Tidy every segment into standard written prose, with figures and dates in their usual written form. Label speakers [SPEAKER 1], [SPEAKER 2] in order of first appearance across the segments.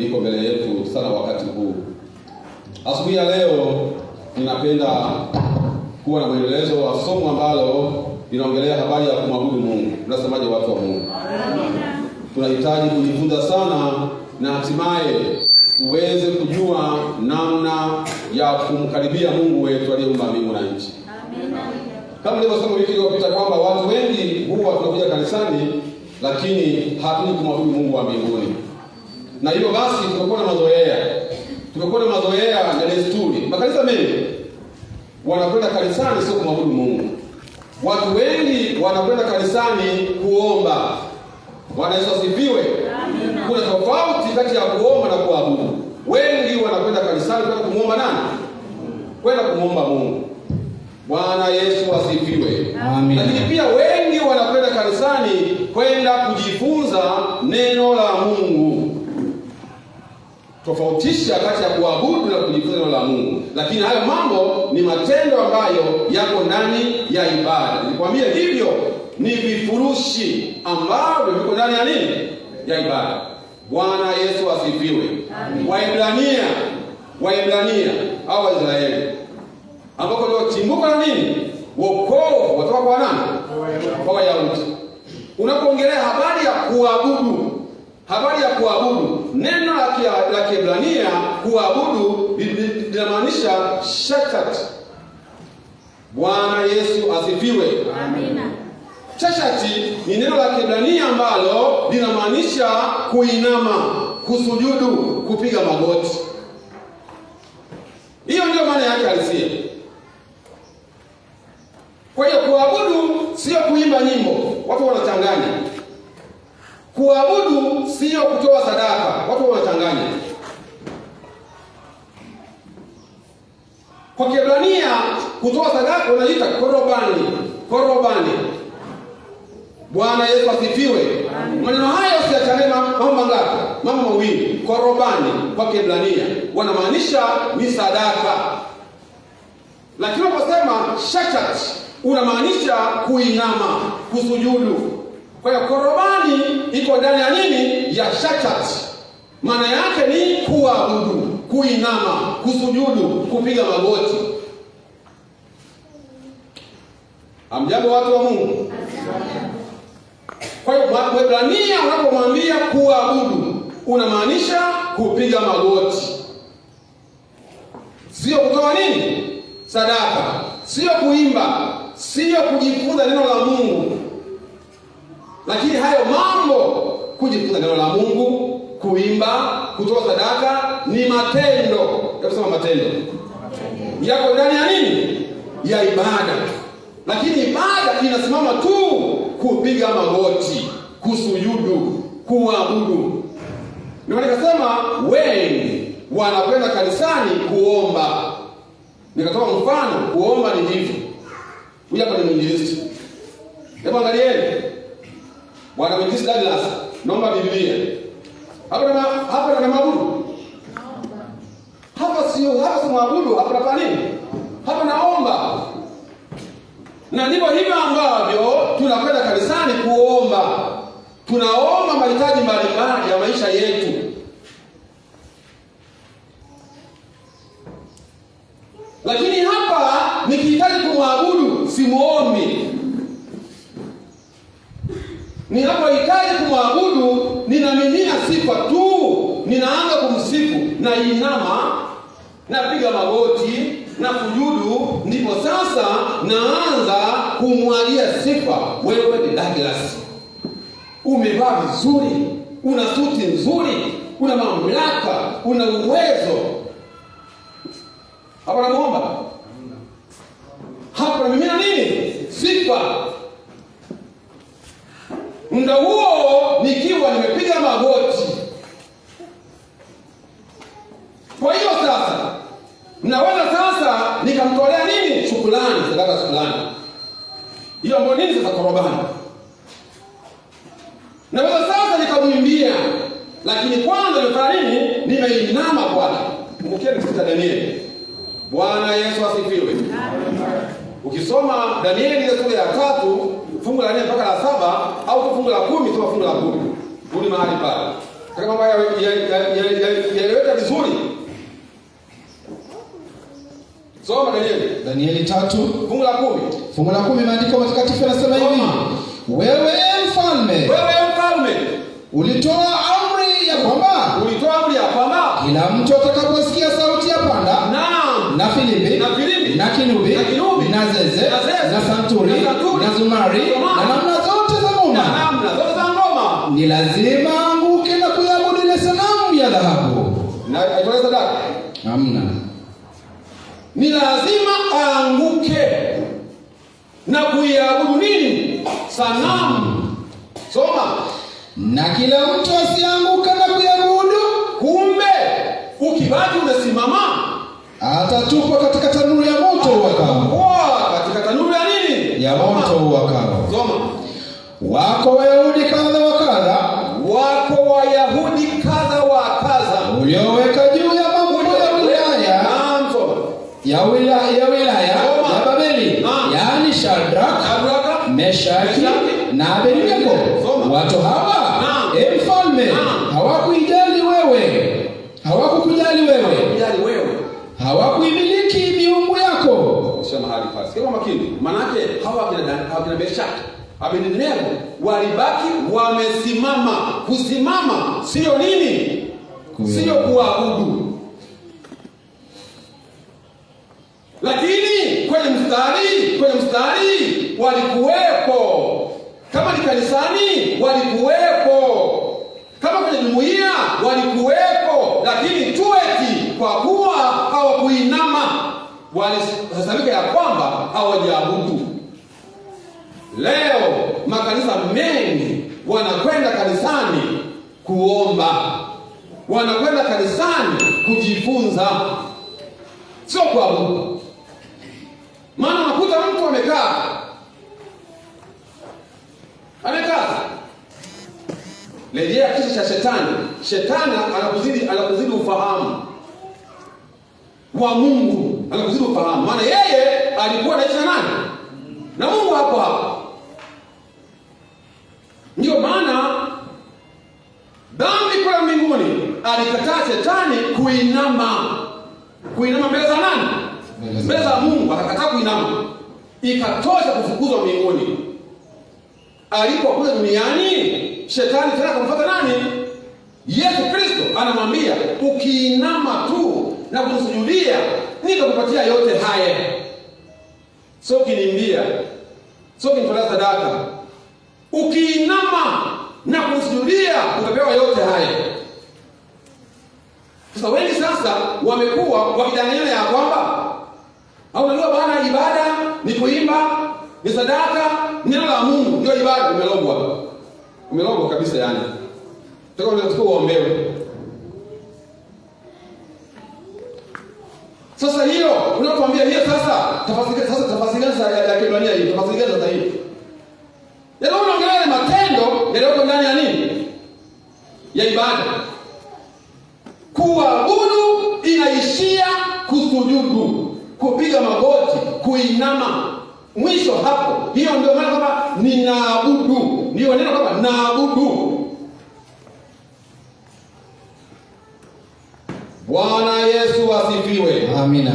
[SPEAKER 1] liko mbele yetu sana wakati huu. Asubuhi ya leo ninapenda kuwa na mwendelezo wa somo ambalo linaongelea habari ya kumwabudu Mungu. Tunasemaje watu wa Mungu? Tunahitaji kujifunza sana na hatimaye tuweze kujua namna ya kumkaribia Mungu wetu aliyeumba mbingu na nchi. Kama nilivyosema wiki iliyopita kwamba watu wengi huwa tunakuja kanisani lakini hatuji kumwabudu Mungu wa mbinguni. Na hivyo basi tumekuwa na mazoea na desturi. Makanisa mengi wanakwenda kanisani sio kumwabudu Mungu. Watu wengi wanakwenda kanisani kuomba. Bwana Yesu asifiwe. Amina. Kuna tofauti kati ya kuomba na kuabudu. Wengi wanakwenda kanisani kwenda kumuomba nani? Kwenda kumuomba Mungu. Bwana Yesu asifiwe. Amina. Lakini pia wengi wanakwenda kanisani kwenda kujifunza neno la Mungu. Tofautisha kati ya kuabudu na kujifunza neno la Mungu. Lakini hayo mambo ni matendo ambayo yako ndani ya ibada. Nikwambie hivyo ni vifurushi ambavyo viko ndani ya nini? Ya ibada. Bwana Yesu asifiwe. Waebrania au Waisraeli ambako ndio chimbuko la nini? Wokovu kutoka kwa nani? Kwa Wayahudi. Unapoongelea habari ya kuabudu, neno la Kiebrania kuabudu linamaanisha shakat. Bwana Yesu asifiwe. Amina. Shashati ni neno la Kiebrania ambalo linamaanisha kuinama, kusujudu, kupiga magoti. Hiyo ndio maana yake halisia. Kwa hiyo kuabudu sio kuimba nyimbo, watu wanachanganya. Kuabudu sio kutoa sadaka, watu wanachanganya. Kwa Kiebrania kutoa sadaka wanaita korobani. Bwana Yesu asifiwe. Maneno hayo siachane mambo mangapi? Mambo mawili. Korobani kwa Kiebrania wanamaanisha ni sadaka. Lakini unaposema shakat unamaanisha kuinama, kusujudu. Kwa hiyo korobani iko ndani ya nini? Ya shakat. Maana yake ni kuabudu, kuinama, kusujudu, kupiga magoti. Amjambo watu wa Mungu. Kwa hiyo Waebrania unapomwambia kuabudu unamaanisha kupiga magoti. Sio kutoa nini? Sadaka. Sio kuimba, sio kujifunza neno la Mungu. Lakini hayo mambo, kujifunza neno la Mungu, kuimba, kutoa sadaka ni matendo. Hebu matendo. Yako ndani ya nini? Ya ibada. Lakini ibada inasimama tu kupiga magoti, kusujudu, kuabudu. Ndio nikasema wengi wanakwenda kanisani kuomba. Nikatoa mfano, kuomba ni hivi. Huyu hapa ni mwinjilisti. Hebu angalieni. Bwana mwinjilisti Douglas, naomba Biblia. Hapa na maabudu. Hapa si maabudu, hapa nafanya nini? Hapa naomba. Na ndivyo hivyo ambavyo tunakwenda kanisani kuomba. Tunaomba mahitaji mbalimbali ya maisha yetu. Lakini hapa nikihitaji kumwabudu simuombi. Ninapohitaji kumwabudu ninamimina sifa tu. Ninaanza kumsifu na inama, napiga magoti na kujudu, ndipo sasa naanza kumwagia sifa. Wewe ni Douglas, umevaa vizuri, una suti nzuri, una mamlaka, una uwezo. Hapa namuomba. Hapa namimina nini? Sifa. Muda huo nikiwa nimepiga magoti. Kwa hiyo sasa naweza sasa nikamtolea nini? Shukrani, sadaka shukrani. Hiyo ndio nini sasa? Korobani. Naweza sasa nikamwimbia, lakini kwanza nimefanya nini? Nimeinama kwake. Kumbukia katika Danieli. Bwana Yesu asifiwe. Ukisoma Danieli ile sura ya 3 fungu la 4 mpaka la 7 au fungu la 10, soma fungu la 10. Rudi mahali pale. Kama mambo yaeleweka vizuri. Soma Danieli 3 fungu la 10.
[SPEAKER 2] Fungu la 10 maandiko matakatifu yanasema hivi: Wewe mfalme, ulitoa amri ya kwamba kila mtu atakaposikia sauti ya panda na filimbi na kinubi na zeze na santuri na zumari na namna zote za ngoma ni lazima anguke na kuiabudu ile sanamu ya dhahabu.
[SPEAKER 1] Na aitoe sadaka?
[SPEAKER 2] Hamna.
[SPEAKER 1] Ni lazima aanguke na kuiabudu nini? Sanamu. Soma.
[SPEAKER 2] Na kila mtu asianguka na kuiabudu.
[SPEAKER 1] Kumbe ukibaki umesimama
[SPEAKER 2] atatupwa katika tanuru ya moto wakao.
[SPEAKER 1] Katika tanuru ya nini?
[SPEAKER 2] Ya moto wakao.
[SPEAKER 1] Soma.
[SPEAKER 2] Wako Wayahudi kadha wa kadha ulioweka juu ya mambo ya wilaya ya Babeli, yaani Shadraka, Meshaki na Abednego. Watu hawa mfalme hawakukujali wewe, hawakuimiliki miungu yako.
[SPEAKER 1] Sema mahali pasi. Kama makini, maana yake hawa kina Meshaki, Abednego walibaki wamesimama. Kusimama sio nini? Sio kuabudu. Lakini kwenye mstari walikuwepo. Kama ni kanisani walikuwepo. Kama kwenye jumuiya walikuwepo. Lakini tueti kwa kuwa hawakuinama, walihesabika ya kwamba hawajaabudu. Leo makanisa mengi wanakwenda kanisani kuomba, wanakwenda kanisani kujifunza, sio kuabudu. Maana unakuta mtu amekaa rejea kisa cha shetani. Shetani anakuzidi ufahamu wa Mungu, anakuzidi ufahamu. Maana yeye alikuwa anaishi na nani? Na Mungu hapo. Ndio maana dhambi kwa mbinguni alikataa shetani kuinama mbele za nani? Mbele za Mungu. Akakataa kuinama, ikatosha kufukuzwa mbinguni. Alipokuja duniani, shetani tena kumfuata nani? Yesu Kristo. Anamwambia, ukiinama tu na kunisujudia nitakupatia yote haya. Sio kinimbia, sio kinitolea sadaka. Ukiinama na kunisujudia utapewa yote haya. Sasa wengi sasa wamekuwa wakidanganyana ya kwamba unajua bwana, ibada ni kuimba, ni sadaka, neno la Mungu ndio ibada. Umelogwa kabisa yani. Unataka uombewe. Sasa hiyo unatuambia hiyo sasa tafasiri ya Kiebrania hii, tafasiri sasa hii. Leo unaongelea matendo yaliyoko ndani ya nini? Ya ibada. Kuabudu inaishia kusujudu, kupiga magoti, kuinama. Mwisho hapo. Hiyo ndio maana kama ninaabudu. Ndio neno kama naabudu. Bwana Yesu asifiwe.
[SPEAKER 2] Amina.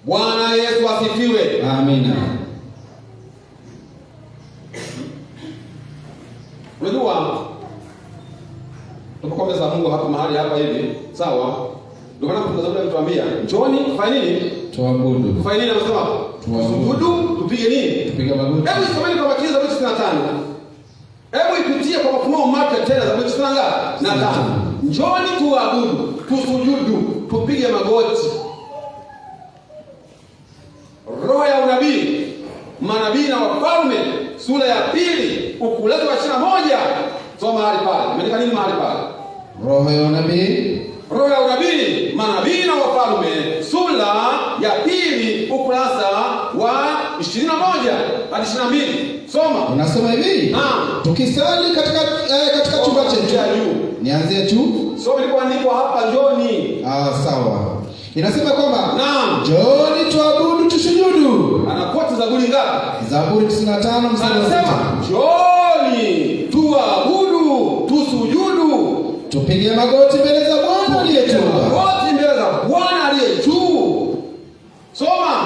[SPEAKER 1] Bwana Yesu asifiwe.
[SPEAKER 2] Amina.
[SPEAKER 1] Unajua tuko mbele za Mungu hapa mahali hapa hivi, sawa? Ndio maana kuna Zaburi inatuambia, "Njooni fanye nini?
[SPEAKER 2] Tuabudu."
[SPEAKER 1] Fanye nini anasema? Tuabudu, tupige nini?
[SPEAKER 2] Tupige magoti.
[SPEAKER 1] Hebu someni kwa makini Zaburi 65. Hebu ipitie kwa mafunuo mapya tena Zaburi 65. Njooni tuabudu, tusujudu, tupige magoti. Roho ya unabii, manabii na wafalme, sura ya 2, ukurasa wa 21. Soma mahali pale. Imeandika nini mahali pale?
[SPEAKER 2] Roho ya unabii,
[SPEAKER 1] manabii na wafalme, sura ya 2, ukurasa wa 21 hadi 22. Soma.
[SPEAKER 2] Unasema hivi? Tukisali katika chumba chetu. Nianzie tu.
[SPEAKER 1] Soma ilikuwa hapa njooni.
[SPEAKER 2] Sawa. Inasema kwamba
[SPEAKER 1] njooni
[SPEAKER 2] tuabudu, tusujudu.
[SPEAKER 1] Anakoti Zaburi ngapi?
[SPEAKER 2] Zaburi 95 mstari wa 6.
[SPEAKER 1] Anasema njooni tuabudu
[SPEAKER 2] Tupige magoti mbele za Bwana aliye juu.
[SPEAKER 1] Magoti mbele za Bwana aliye juu. Soma.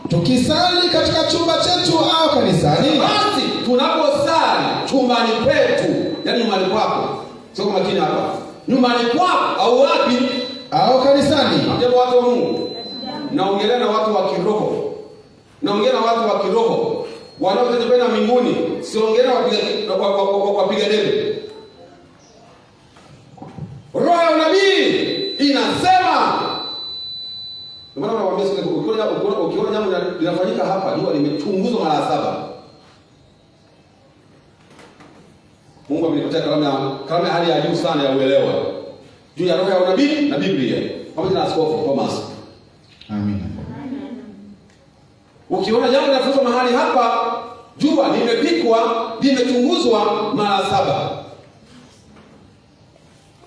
[SPEAKER 2] Tukisali katika chumba chetu au kanisani.
[SPEAKER 1] Basi tunaposali chumbani kwetu, yani nyumbani kwako. Sio makini hapa. Nyumbani kwako au wapi?
[SPEAKER 2] Au kanisani.
[SPEAKER 1] Ndio watu wa Mungu. Naongelea na watu wa kiroho. Naongea na watu wa kiroho. Wanaotaka mbinguni, siongea wapiga debe. Roho ya unabii inasema, maana nawaambia sasa, ukiona jambo linafanyika hapa, jua limechunguzwa mara 7. Mungu amenipatia kalamu hali ya juu sana ya uelewa juu ya roho ya unabii na Biblia, pamoja na Askofu Thomas.
[SPEAKER 2] Amina.
[SPEAKER 1] Ukiona jambo linafanyika mahali hapa, jua limepikwa, limechunguzwa mara 7.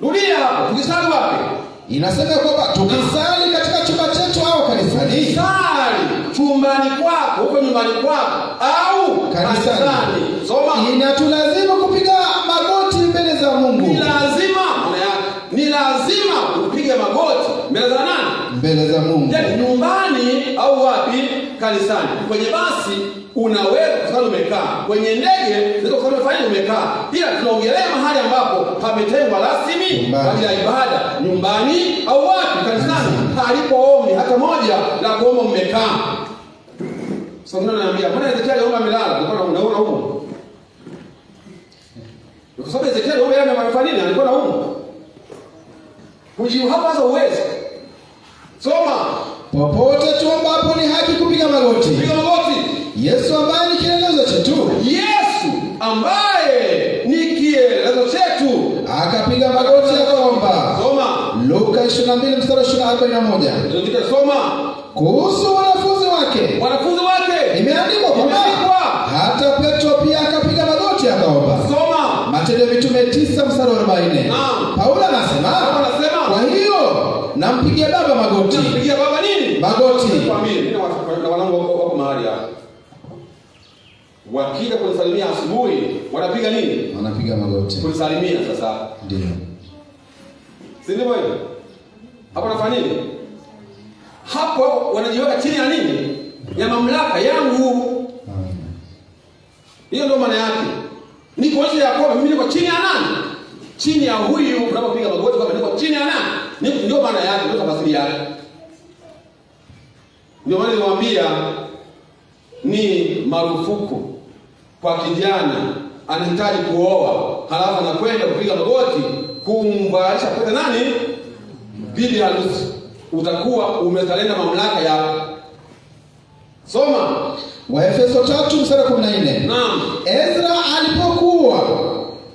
[SPEAKER 1] Rudia hapo. Tukisali wapi?
[SPEAKER 2] Inasema kwamba tukisali katika chumba chetu au kanisani.
[SPEAKER 1] Sali chumbani kwako, huko nyumbani kwako au kanisani. Soma.
[SPEAKER 2] Inatulazimu kupiga magoti mbele za Mungu.
[SPEAKER 1] Ni lazima, ni lazima upige magoti mbele za nani? Mbele za Mungu. Yaani nyumbani au wapi? Kanisani. Kwenye basi unaweza kusali umekaa. Kwenye ndege unaweza kusali umefanya umekaa. Ila tunaongelea mahali ambapo pametengwa rasmi kwa ajili ya ibada. Nyumbani au wapi? Kanisani. Halipo ombi hata moja la kuomba mmekaa. Sasa tunaniambia, mbona Ezekiel omba amelala? Alikuwa unaona huko. Kwa sababu Ezekiel omba yeye amefanya nini? Alikuwa na huko. Kujiu hapa sasa uweze. Soma.
[SPEAKER 2] Popote tu ambapo ni haki kupiga magoti.
[SPEAKER 1] Piga magoti.
[SPEAKER 2] Yesu ambaye ni kielelezo chetu.
[SPEAKER 1] Yesu ambaye ni kielelezo chetu
[SPEAKER 2] akapiga magoti akaomba.
[SPEAKER 1] Soma.
[SPEAKER 2] Luka 22 mstari 41.
[SPEAKER 1] Ndio soma.
[SPEAKER 2] Kuhusu wanafunzi wake.
[SPEAKER 1] Wanafunzi wake.
[SPEAKER 2] Imeandikwa kwamba hata Petro pia akapiga magoti akaomba.
[SPEAKER 1] Soma.
[SPEAKER 2] Matendo ya Mitume 9 mstari 40.
[SPEAKER 1] Naam.
[SPEAKER 2] Paulo anasema, kwa hiyo nampigia Baba magoti.
[SPEAKER 1] Nampigia Baba nini?
[SPEAKER 2] Magoti.
[SPEAKER 1] Kwa mimi na wanangu wako mahali hapa. Wakija kunisalimia asubuhi, wanapiga nini?
[SPEAKER 2] Wanapiga magoti.
[SPEAKER 1] Kunisalimia sasa.
[SPEAKER 2] Ndio.
[SPEAKER 1] Si ndivyo hivyo? Hapo nafanya nini? Hapo wanajiweka chini ya nini? Ya mamlaka yangu. Hiyo ndio maana yake. Ni kuonyesha ya kwamba mimi niko chini ya nani? Chini ya huyu unapopiga magoti kwamba niko chini ya nani? Ndio maana yake, ndio tafsiri yake. Ndio maana niwaambia ni marufuku kwa kijana anahitaji kuoa, halafu anakwenda kupiga magoti kumvalisha kwenda nani? Bibi harusi. Utakuwa umetalenda mamlaka ya. Soma.
[SPEAKER 2] Waefeso 3 mstari 14.
[SPEAKER 1] Naam.
[SPEAKER 2] Ezra alipokuwa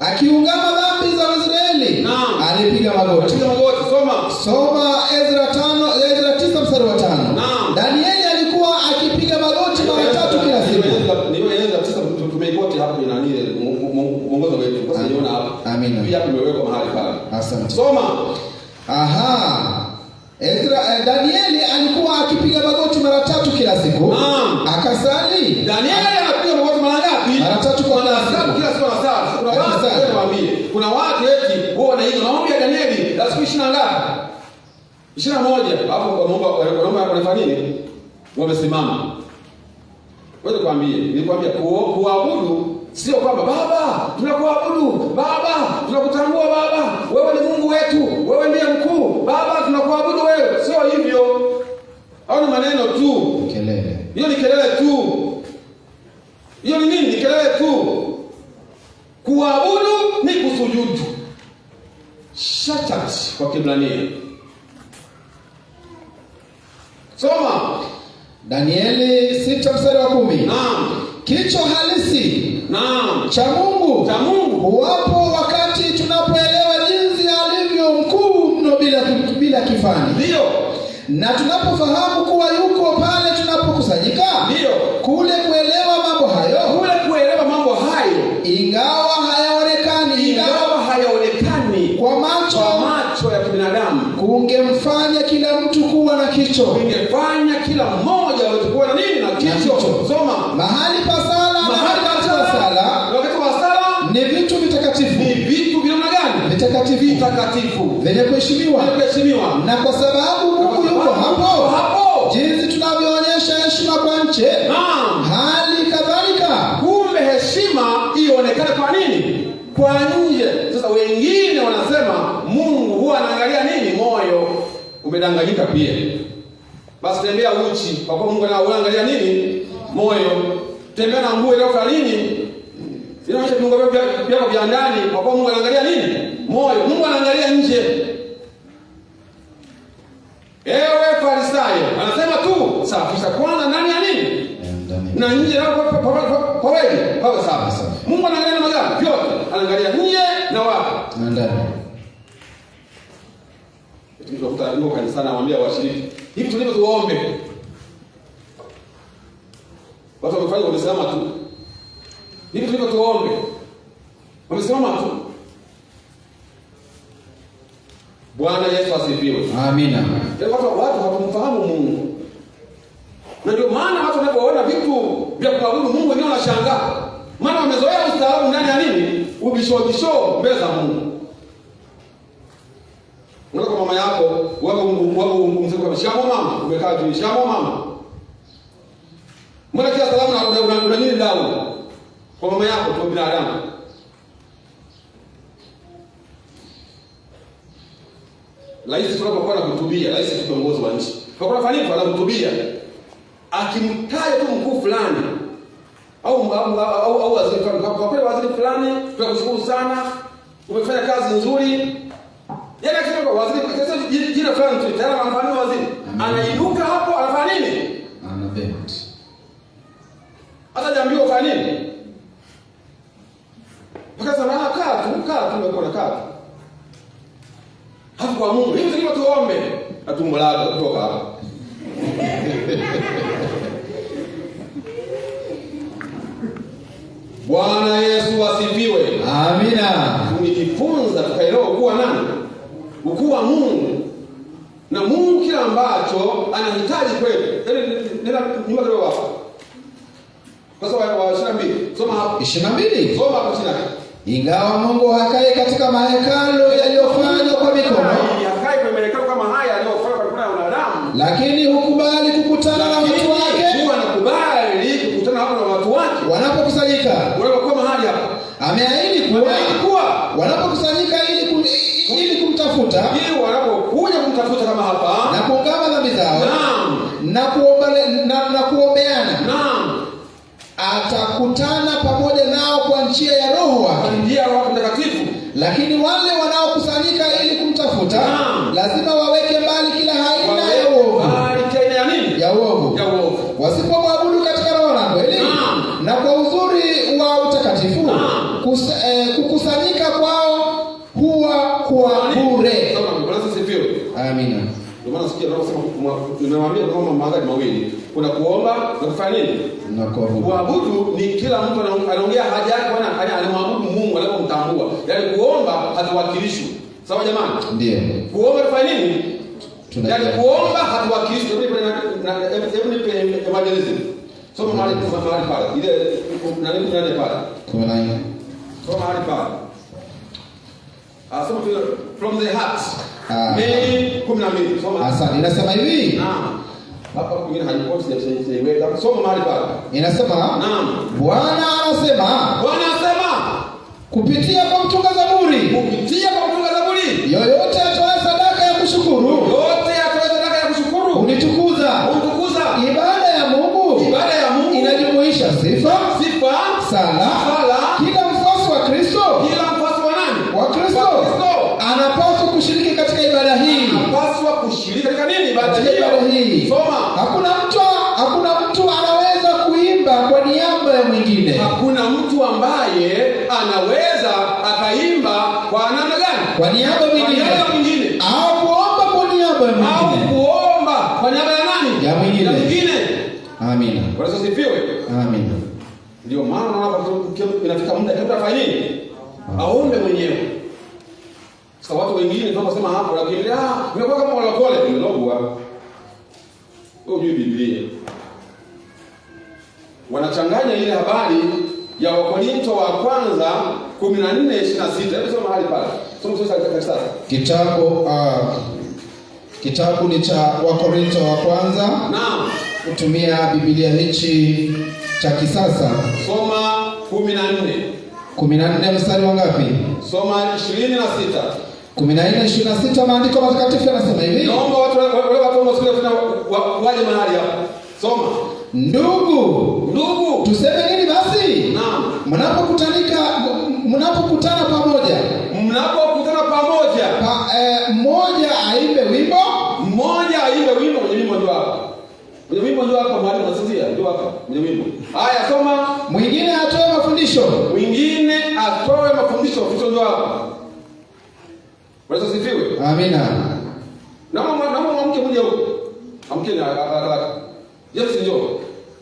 [SPEAKER 2] akiungama dhambi za Israeli,
[SPEAKER 1] naam,
[SPEAKER 2] alipiga magoti.
[SPEAKER 1] Alipiga magoti. Soma.
[SPEAKER 2] Soma Ezra 9 mstari wa 5.
[SPEAKER 1] Naam.
[SPEAKER 2] Danieli alikuwa akipiga magoti mara 3 kila siku.
[SPEAKER 1] Niwe Ezra 9 tumeikote hapo ina nini mwongozo wetu. Sasa niona hapa.
[SPEAKER 2] Amina.
[SPEAKER 1] Pia tumeweka mahali pale.
[SPEAKER 2] Asante.
[SPEAKER 1] Soma.
[SPEAKER 2] Aha. Danieli alikuwa akipiga magoti mara 3 kila siku.
[SPEAKER 1] Naam.
[SPEAKER 2] Akasali.
[SPEAKER 1] Danieli anapiga magoti mara ngapi?
[SPEAKER 2] Mara 3 kwa
[SPEAKER 1] kila siku na saa. Kuna watu wanawaambia, kuna watu eti wao wanaiga maombi ya Danieli la siku 20 ngapi? 21. Hapo wanaomba wanafanya nini? Wamesimama. Wewe kwambie, nilikwambia kuabudu sio kwamba Baba, tunakuabudu, Baba, tunakutambua Baba, wewe ni Mungu wetu, wewe ndiye mkuu, Baba, tunakuabudu wewe. Sio hivyo. Au ni maneno tu.
[SPEAKER 2] Kelele.
[SPEAKER 1] Hiyo ni kelele tu. Hiyo ni nini? Ni kelele tu. Kuabudu ni kusujudu. Shatat kwa Kiebrania. Soma.
[SPEAKER 2] Danieli 6 mstari wa 10.
[SPEAKER 1] Naam.
[SPEAKER 2] Kicho halisi,
[SPEAKER 1] naam,
[SPEAKER 2] cha Mungu huwapo wakati tunapoelewa jinsi alivyo mkuu mno bila kifani.
[SPEAKER 1] Ndio.
[SPEAKER 2] Na tunapofahamu kuwa yuko pale tunapokusanyika.
[SPEAKER 1] Ndio.
[SPEAKER 2] Kule kuelewa mambo hayo. Ingawa hayaonekani kwa macho
[SPEAKER 1] ya kibinadamu,
[SPEAKER 2] kungemfanya kila mtu kuwa na kicho.
[SPEAKER 1] Kungefanya kila mmoja kuwa na nini? Na kicho. Soma.
[SPEAKER 2] Mahali pa sala, wakati wa sala
[SPEAKER 1] ni vitu vitakatifu.
[SPEAKER 2] Ni vitu vya namna gani? Vitakatifu. vitakatifu vyenye kuheshimiwa. Na kwa sababu Mungu yuko hapo, jinsi tunavyoonyesha heshima kwa nje, hali kadhalika
[SPEAKER 1] kumbe heshima ionekane kwa nini? Kwa nje. Sasa wengine wanasema Mungu huwa anaangalia nini? Moyo. Umedanganyika pia. Basi tembea uchi, kwa kuwa Mungu anaangalia nini? Moyo. Tembea na nguo ile kwa nini? Inaonyesha viungo vyako vya ndani, kwa kuwa Mungu anaangalia nini? Moyo. Mungu anaangalia nje. Ewe Farisayo, anasema tu safisha kwanza ndani ya nini? Na nje na kwa wewe, kwa sababu Mungu anaangalia namna gani? Vyote. Anaangalia nje na wapi?
[SPEAKER 2] Na ndani.
[SPEAKER 1] Tunakuta ndio kanisa anawaambia washiriki, hivi tulivyo tuombe. Watu wamefanya wamesimama tu. Hivi tulivyo tuombe. Wamesimama tu. Bwana Yesu asifiwe.
[SPEAKER 2] Amina.
[SPEAKER 1] Watu hawakumfahamu Mungu. Na ndio maana watu wanapoona vitu vya kuabudu Mungu wenyewe wanashangaa. Maana wamezoea ustaarabu ndani ya nini? Ubisho mbele za Mungu. Unaona kwa mama yako, wako mzee shamo mama, umekaa tu shamo mama. Mbona kila salamu una nini ndao? Kwa mama yako tu binadamu. Rais tunapokuwa anahutubia, rais ni kiongozi wa nchi. Kwa nafanya nini? Anahutubia. Akimtaja tu mkuu fulani au waziri fulani, kwa kweli waziri fulani, tunakushukuru sana, umefanya kazi nzuri. Yeye akisema waziri, sasa jina fulani tu, tayari anafanya waziri. Anainuka hapo, anafanya nini?
[SPEAKER 2] Anabend.
[SPEAKER 1] Hata jambo fanya nini? Wakasema kaa tu umekuwa kaa. Hapo kwa Mungu, hivi ndivyo tuombe. Atumlaza kutoka hapo. Bwana Yesu asifiwe.
[SPEAKER 2] Amina.
[SPEAKER 1] Tumejifunza tukaelewa kuwa nani? Ukuu wa Mungu. Na Mungu kila ambacho anahitaji kweli. Nenda nyuma kidogo hapa. Kwa sababu wa 22. Soma hapo.
[SPEAKER 2] 22.
[SPEAKER 1] Soma hapo chini.
[SPEAKER 2] Ingawa Mungu hakai katika mahekalu yaliyofanywa kwa mikono,
[SPEAKER 1] hakai kwa mahekalu kama haya yaliyofanywa kwa mikono ya wanadamu,
[SPEAKER 2] lakini hukubali kukutana na watu wake.
[SPEAKER 1] Mungu anakubali kukutana hapo na watu wake
[SPEAKER 2] wanapokusanyika.
[SPEAKER 1] Wanapokuwa mahali hapo.
[SPEAKER 2] Ameahidi kuwa wanapokusanyika ili kumtafuta,
[SPEAKER 1] ili wanapokuja kumtafuta kama hapa,
[SPEAKER 2] na kuungama dhambi zao,
[SPEAKER 1] naam,
[SPEAKER 2] na kuombeana,
[SPEAKER 1] naam,
[SPEAKER 2] atakutana pamoja nao kwa njia ya Roho wake,
[SPEAKER 1] njia ya Roho Mtakatifu.
[SPEAKER 2] Lakini wale wanaokusanyika ili kumtafuta, lazima waweke mbali kila aina ya uovu.
[SPEAKER 1] Mbali ya nini?
[SPEAKER 2] Ya uovu. Wasipomwabudu katika roho na kweli, na kwa uzuri wa utakatifu, kukusanyika kwao huwa kwa bure. Amina.
[SPEAKER 1] Ndio maana sikia tunasema tunamwambia kama magari mawili. Kuna kuomba na kufanya nini?
[SPEAKER 2] Na kuabudu.
[SPEAKER 1] Kuabudu ni kila mtu anaongea haja yake, anamwabudu Mungu anapomtambua. Yaani kuomba hatuwakilishwi. Sawa jamani?
[SPEAKER 2] Ndiyo.
[SPEAKER 1] Kuomba kufanya nini? Yaani kuomba hatuwakilishwi. Hebu nipe evangelism. Soma mahali pale. Ile nani pale?
[SPEAKER 2] 14.
[SPEAKER 1] Soma mahali pale. Soma from the heart. Mei 12. Soma.
[SPEAKER 2] Asante. Inasema hivi.
[SPEAKER 1] Naam. Hapa kwingine haipoti sijaiweka. Soma mahali pale.
[SPEAKER 2] Inasema,
[SPEAKER 1] naam.
[SPEAKER 2] Bwana anasema kupitia kwa mtunga zaburi. Yoyote atoe sadaka ya kushukuru. Unitukuza. Ibada ya Mungu inajumuisha sifa, sala. Kila mfuasi wa Kristo, wa Kristo anapaswa kushiriki katika ibada hii. Ibada hii. Hakuna mtu anaweza kuimba kwa niaba ya mwingine.
[SPEAKER 1] Hakuna mtu ambaye anaweza akaimba kwa namna gani?
[SPEAKER 2] Kwa niaba ya mwingine. Au kuomba kwa niaba ya nani? Ya mwingine. Amina.
[SPEAKER 1] Bwana asifiwe.
[SPEAKER 2] Amina.
[SPEAKER 1] Ndio maana hapa inafika muda kabla afanye nini? Aombe mwenyewe. Sasa watu wengine tunasema hapo lakini unakuwa kama walokole umelogwa. Hujui Biblia. Wanachanganya ile habari ya Wakorintho wa kwanza 14:26. Hebu soma mahali pale.
[SPEAKER 2] Kitabu ni cha Wakorintho wa kwanza.
[SPEAKER 1] Naam.
[SPEAKER 2] Kutumia Biblia hichi cha kisasa.
[SPEAKER 1] Soma
[SPEAKER 2] 14 mstari wa ngapi?
[SPEAKER 1] Soma 26.
[SPEAKER 2] 14:26 maandiko matakatifu yanasema hivi.
[SPEAKER 1] Naomba watu wasikilize tena waje mahali hapa. Soma. Ndugu, tuseme nini basi? Naam.
[SPEAKER 2] Mnapokutana pamoja. Mmoja aimbe wimbo.
[SPEAKER 1] Mwenye wimbo ndio hapa. Mahali unasizia ndio hapa. Mwenye wimbo. Haya, soma.
[SPEAKER 2] Mwingine atoe mafundisho.
[SPEAKER 1] Vitu ndio hapa. Bwana asifiwe.
[SPEAKER 2] Amina.
[SPEAKER 1] Naomba mwamke mmoja huko. Amkeni haraka. Yes, njoo.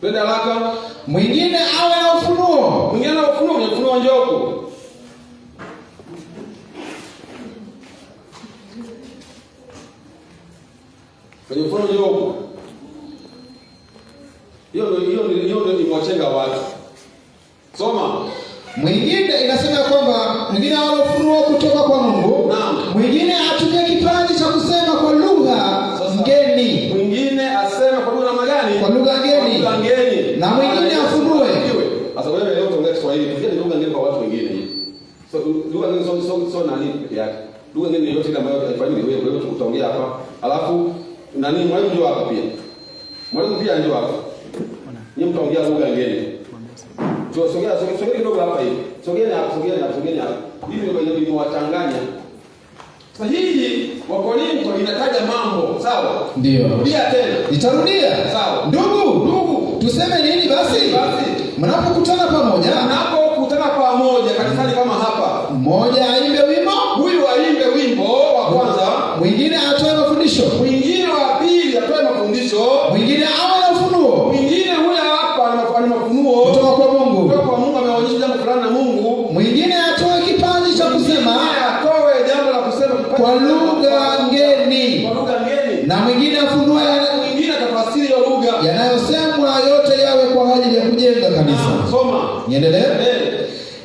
[SPEAKER 1] Twende haraka.
[SPEAKER 2] Mwingine awe na ufunuo.
[SPEAKER 1] Ufunuo njoo huko. Kwenye ufunuo njoo huko. Hiyo ndio imewachenga watu. Soma.
[SPEAKER 2] Mwingine inasema kwamba mwingine ana ufunuo kutoka kwa Mungu.
[SPEAKER 1] Naam.
[SPEAKER 2] Mwingine atumie kipaji cha kusema kwa lugha ngeni.
[SPEAKER 1] Mwingine asema kwa lugha gani?
[SPEAKER 2] Kwa lugha ngeni. Na mwingine afunue.
[SPEAKER 1] Sasa wewe leo utaongea Kiswahili, pia ni lugha ngeni kwa watu wengine hii. So lugha ngeni sio nani peke yake. Lugha ngeni yote ile ambayo haifanywi ni wewe utaongea hapa. Alafu mwalimu ndio hapa pia. Mwalimu pia ndio hapa. Ni mtaongea lugha ngeni. Sogea kidogo hapa hivi. Sogea hapa. Hivi ndio imewachanganya. Sasa hii Wakorintho inataja mambo, sawa?
[SPEAKER 2] Ndio.
[SPEAKER 1] Rudia tena.
[SPEAKER 2] Nitarudia.
[SPEAKER 1] Sawa.
[SPEAKER 2] Ndugu, tuseme nini basi? Mnapokutana pamoja kanisani kama hapa. Mmoja aimbe wimbo.
[SPEAKER 1] Huyu aimbe wimbo wa kwanza.
[SPEAKER 2] Mwingine atoe mafundisho.
[SPEAKER 1] Mwingine wa pili atoe mafundisho.
[SPEAKER 2] Mwingine awe na ufunuo.
[SPEAKER 1] Mwingine huyu hapa ana mafunuo
[SPEAKER 2] kutoka kwa Mungu.
[SPEAKER 1] Ameonyesha jambo fulani na Mungu.
[SPEAKER 2] Mwingine atoe kipaji cha kusema.
[SPEAKER 1] Atoe jambo la kusema
[SPEAKER 2] kwa lugha ngeni. Na mwingine afunue.
[SPEAKER 1] Mwingine atafasiri hiyo lugha.
[SPEAKER 2] Yanayosemwa yote yawe kwa ajili ya kujenga kanisa.
[SPEAKER 1] Soma.
[SPEAKER 2] Niendelee.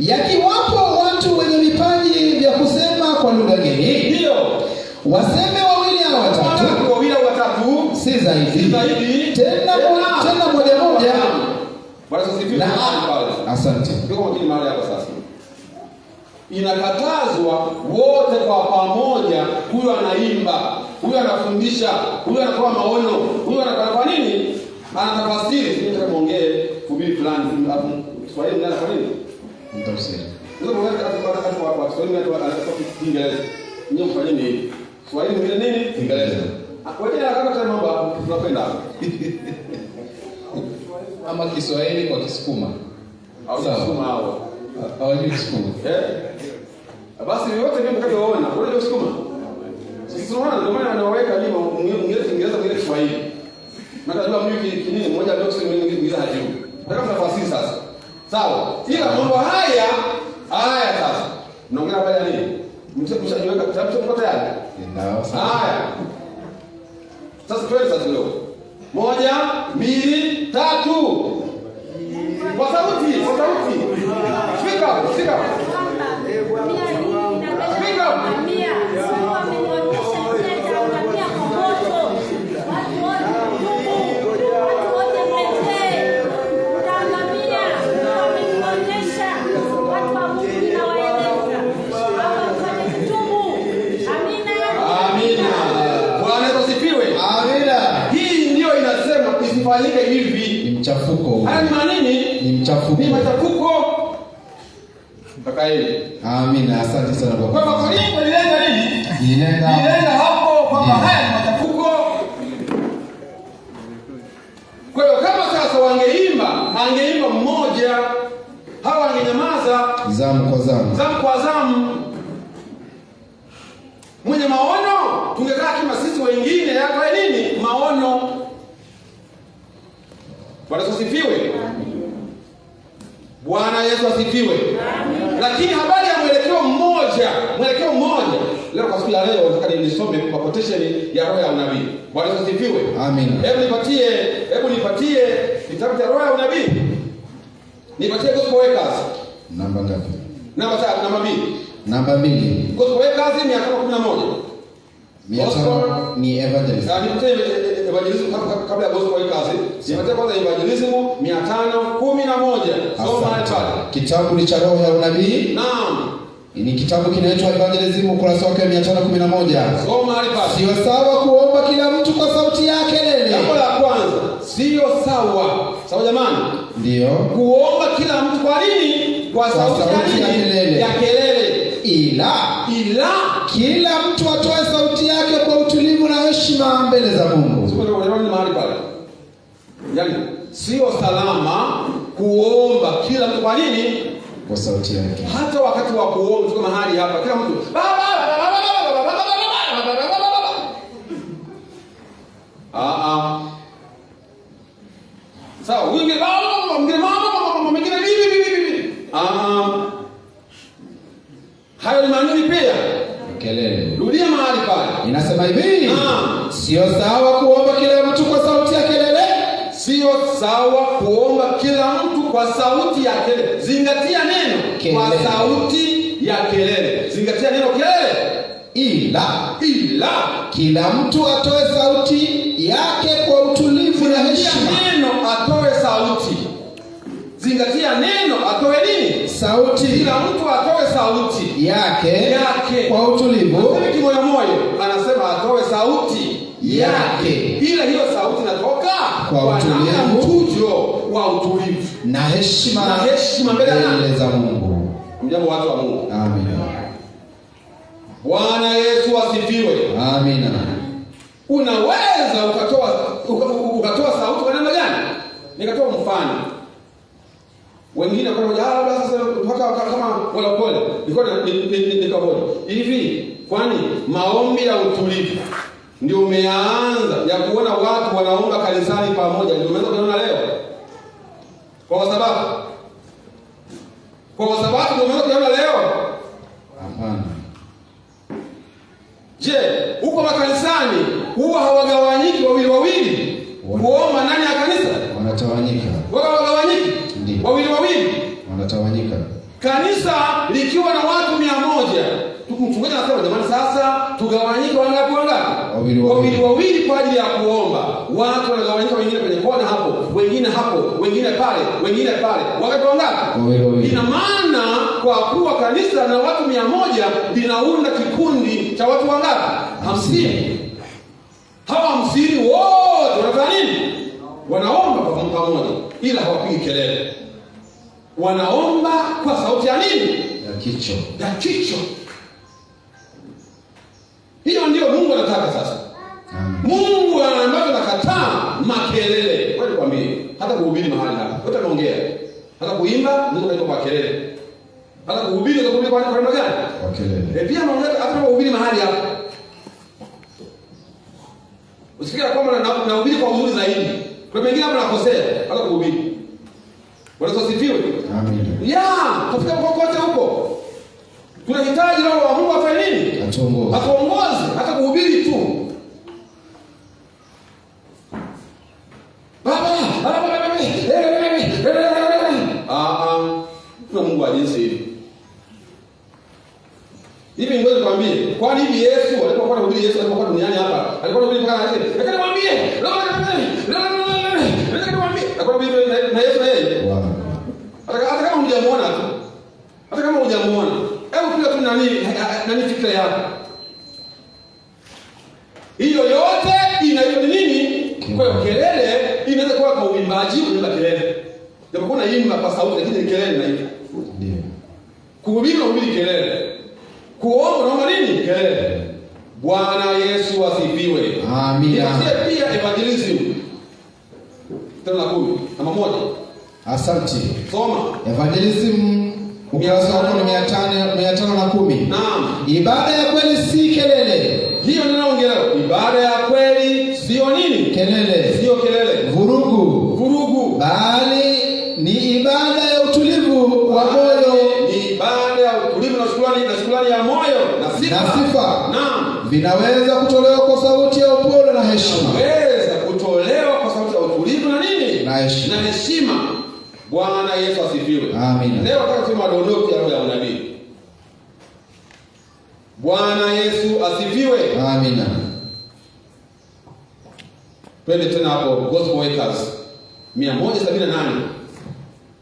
[SPEAKER 2] Yakiwapo watu wenye vipaji vya kusema kwa lugha ngeni.
[SPEAKER 1] Ndio.
[SPEAKER 2] Waseme wawili au watatu. Si zaidi. Tena moja.
[SPEAKER 1] Bwana asifiwe.
[SPEAKER 2] Asante.
[SPEAKER 1] Ndio kwa kile mahali hapa sasa. Inakatazwa wote kwa pamoja, huyu anaimba, huyu anafundisha, huyu anatoa maono, huyu anafanya nini? Anatafasiri, nataka muongee kubii fulani, alafu Kiswahili ndio anafanya nini?
[SPEAKER 2] Mtafsiri.
[SPEAKER 1] Ndio kwa sababu kwa Kiswahili ndio anatoa Kiingereza. Nyinyi mfanye nini? Kiswahili ni nini? Kiingereza. Wewe unataka kusema mambo tunapenda.
[SPEAKER 2] Ama Kiswahili kwa Kisukuma.
[SPEAKER 1] Au Kisukuma hao.
[SPEAKER 2] Hawajui Kisukuma.
[SPEAKER 1] Basi yote ndio mtakayoona. Wewe ndio Kisukuma. Sisi tunaona ndio maana wanaweka nyuma mwingine Kiingereza mwingine Kiswahili. Mnajua mimi kinini mmoja ndio kusema mwingine hajui. Nataka tunafasiri sasa. Sawa. Ila mambo haya sasa. Mnaongea habari ya nini? Mshajiweka mko tayari?
[SPEAKER 2] Ndio.
[SPEAKER 1] Haya. Sasa twende sasa leo. 1, 2, 3. Kwa sauti. Speak up. Speak up. Isifanyike hivi.
[SPEAKER 2] Ni mchafuko.
[SPEAKER 1] Haya ni manini?
[SPEAKER 2] Ni mchafuko.
[SPEAKER 1] Ni machafuko. Mpaka hili.
[SPEAKER 2] Amina, asante sana baba.
[SPEAKER 1] Kwa Korinto ilienda nini?
[SPEAKER 2] Ilienda
[SPEAKER 1] hapo kwa haya ni machafuko. Kwa hiyo kama sasa angeimba mmoja, hawa wangenyamaza
[SPEAKER 2] zamu kwa zamu.
[SPEAKER 1] Mwenye maono tungekaa kama sisi wengine hapa nini? Maono. Bwana asifiwe. Bwana Yesu asifiwe. Lakini habari ya mwelekeo mmoja. Leo kwa siku ya leo nataka nisome kwa quotation ya roho ya unabii. Bwana asifiwe.
[SPEAKER 2] Amen.
[SPEAKER 1] Hebu nipatie kitabu cha roho ya unabii. Nipatie Gospel Workers.
[SPEAKER 2] Namba ngapi?
[SPEAKER 1] Namba 2.
[SPEAKER 2] Namba 2.
[SPEAKER 1] Gospel kazi 511.
[SPEAKER 2] 500 ni evangelism.
[SPEAKER 1] Nikutie evangelism kabla ya gospel kazi. Nipatie kwanza evangelism 511. Soma hapa.
[SPEAKER 2] Kitabu ni cha roho ya unabii.
[SPEAKER 1] Naam.
[SPEAKER 2] Ni kitabu kinaitwa Evangelism, ukurasa wake 511.
[SPEAKER 1] Soma hapa.
[SPEAKER 2] Sio sawa kuomba kila mtu kwa sauti ya kelele.
[SPEAKER 1] Jambo la kwanza, sio sawa. Sawa jamani?
[SPEAKER 2] Ndio.
[SPEAKER 1] Kuomba kila mtu kwa nini? Kwa sauti ya kelele. Ya kelele.
[SPEAKER 2] Ila kila mtu atoe sauti yake kwa utulivu na heshima mbele za Mungu.
[SPEAKER 1] Sio ndio mahali pale. Yaani sio salama kuomba kila mtu kwa nini?
[SPEAKER 2] Kwa sauti yake.
[SPEAKER 1] Hata wakati wa kuomba tuko mahali hapa kila mtu sawa, mwingine mwingine bibi. Hayo ni maneno pia.
[SPEAKER 2] Kelele.
[SPEAKER 1] Rudia mahali pale.
[SPEAKER 2] Inasema hivi. Sio sawa kuomba kila mtu kwa sauti ya kelele.
[SPEAKER 1] Sio sawa kuomba kila mtu kwa sauti ya kelele. Zingatia neno kelele. Kwa sauti ya kelele. Zingatia neno kelele.
[SPEAKER 2] Ila
[SPEAKER 1] kila
[SPEAKER 2] mtu atoe sauti yake kwa utulivu na heshima.
[SPEAKER 1] Neno atoe sauti. Zingatia neno atoe nini?
[SPEAKER 2] Sauti.
[SPEAKER 1] Kila mtu atoe sauti
[SPEAKER 2] yake kwa utulivu.
[SPEAKER 1] Anasema kimoyo anasema atoe sauti yake. Ila hiyo sauti inatoka
[SPEAKER 2] kwa utulivu,
[SPEAKER 1] mtujo wa utulivu
[SPEAKER 2] na heshima
[SPEAKER 1] mbele
[SPEAKER 2] za Mungu.
[SPEAKER 1] Mjambo watu wa Mungu.
[SPEAKER 2] Amina.
[SPEAKER 1] Bwana Yesu asifiwe.
[SPEAKER 2] Amina.
[SPEAKER 1] Unaweza ukatoa sauti kwa namna gani? Nikatoa mfano. Wengine kwa moja sasa mpaka kama wala pole. Nikahoja. Hivi kwani maombi ya utulivu ndio umeanza ya kuona watu wanaomba kanisani pamoja ndio umeanza kuona leo? Kwa sababu ndio umeanza kuona leo?
[SPEAKER 2] Hapana.
[SPEAKER 1] Je, huko makanisani huwa hawagawanyiki wawili? Kuomba ndani ya kanisa?
[SPEAKER 2] Wanatawanyika.
[SPEAKER 1] Hawagawanyiki? Wawili? Wanatawanyika. Kanisa likiwa na watu 100, mchungaji anasema jamani sasa tugawanyike wangapi? Wawili kwa ajili ya kuomba. Watu wanagawanyika, wengine kwenye kona hapo, wengine pale. Wakati wangapi?
[SPEAKER 2] Wawili.
[SPEAKER 1] Ina maana kwa kuwa kanisa na watu 100 linaunda kikundi cha watu wangapi? 50. Hawa 50 wote wanafanya nini? Wanaomba kwa pamoja, ila hawapigi kelele. Wanaomba kwa sauti ya nini? Ya kicho. Hiyo ndio Mungu anataka sasa. Mungu anakataa makelele. Wewe nikwambie, hata kuhubiri mahali hapa, wote wanaongea. Hata kuimba Mungu anaitwa kwa kelele. Hata kuhubiri kwa neno gani?
[SPEAKER 2] Kwa kelele.
[SPEAKER 1] Pia Mungu hata kuhubiri mahali hapa. Usifikiri kwamba nahubiri kwa uzuri zaidi. Kwa mengine hapo nakosea, hata kuhubiri. Bwana asifiwe.
[SPEAKER 2] Amina.
[SPEAKER 1] Tufika kokote huko. Tunahitaji roho wa Mungu afanye nini? Atuongoze, hata kuhubiri tu. Kuna Mungu ajinsi hivi. Hivi ngoja nikwambie, kwani hivi Yesu alipokuwa anahubiri, Yesu alipokuwa duniani hapa, alikuwa anahubiri mpaka aje? Nataka niwaambie. Na Yesu yeye. Hata kama hujamuona tu. Hebu pia tu nani fikra yako. Hiyo yote inaitwa nini? Kwa kelele inaweza kuwa kwa uimbaji, unaimba kelele. Japokuwa unaimba kwa sauti lakini ni kelele naimba.
[SPEAKER 2] Ndio.
[SPEAKER 1] Kuhubiri kelele. Kuomba naomba nini? Kelele. Bwana Yesu asifiwe.
[SPEAKER 2] Amina.
[SPEAKER 1] Pia evangelism. Tena 10. Namba 1.
[SPEAKER 2] Asante.
[SPEAKER 1] Soma.
[SPEAKER 2] Evangelism ukurasa wa 510.
[SPEAKER 1] Naam.
[SPEAKER 2] Ibada ya kweli si kelele.
[SPEAKER 1] Hiyo ninaongea. Ibada ya kweli sio nini?
[SPEAKER 2] Kelele.
[SPEAKER 1] Sio kelele.
[SPEAKER 2] Vurugu. Bali ni ibada ya utulivu wa moyo.
[SPEAKER 1] Ni ibada ya utulivu na shukrani ya moyo na sifa. Naam.
[SPEAKER 2] Vinaweza kutolewa kwa sauti ya upole na heshima.
[SPEAKER 1] Vinaweza kutolewa kwa sauti ya utulivu na nini?
[SPEAKER 2] Na heshima.
[SPEAKER 1] Bwana Yesu asifiwe.
[SPEAKER 2] Amina.
[SPEAKER 1] Leo nataka kusema dondoki ya unabii. Bwana Yesu asifiwe.
[SPEAKER 2] Amina.
[SPEAKER 1] Twende tena hapo Gospel Workers 178.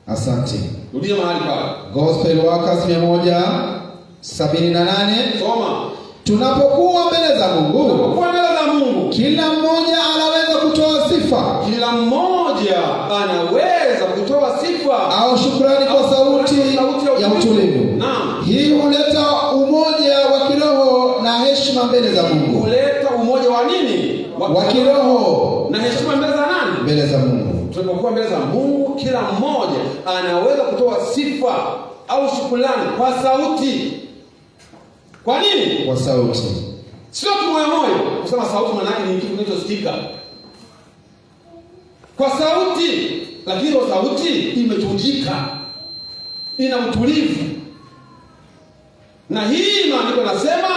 [SPEAKER 2] Asante.
[SPEAKER 1] Rudia mahali pale.
[SPEAKER 2] Gospel Workers 178.
[SPEAKER 1] Soma.
[SPEAKER 2] Tunapokuwa mbele za Mungu,
[SPEAKER 1] kila mmoja anaweza kutoa sifa. Kila mmoja anaweza kutoa sifa
[SPEAKER 2] au shukrani kwa sauti ya utulivu.
[SPEAKER 1] Naam.
[SPEAKER 2] Hii huleta umoja wa kiroho na heshima mbele za Mungu.
[SPEAKER 1] Huleta umoja wa nini?
[SPEAKER 2] Wa kiroho
[SPEAKER 1] na heshima mbele za nani?
[SPEAKER 2] Mbele za Mungu.
[SPEAKER 1] Tunapokuwa mbele za Mungu, kila mmoja anaweza kutoa sifa au shukrani kwa sauti. Kwa nini?
[SPEAKER 2] Kwa sauti.
[SPEAKER 1] Sio moyo. Kusema sauti maana yake ni kitu kinachosikika. Kwa sauti, lakini kwa sauti imetujika. Ina utulivu. Na hii maandiko nasema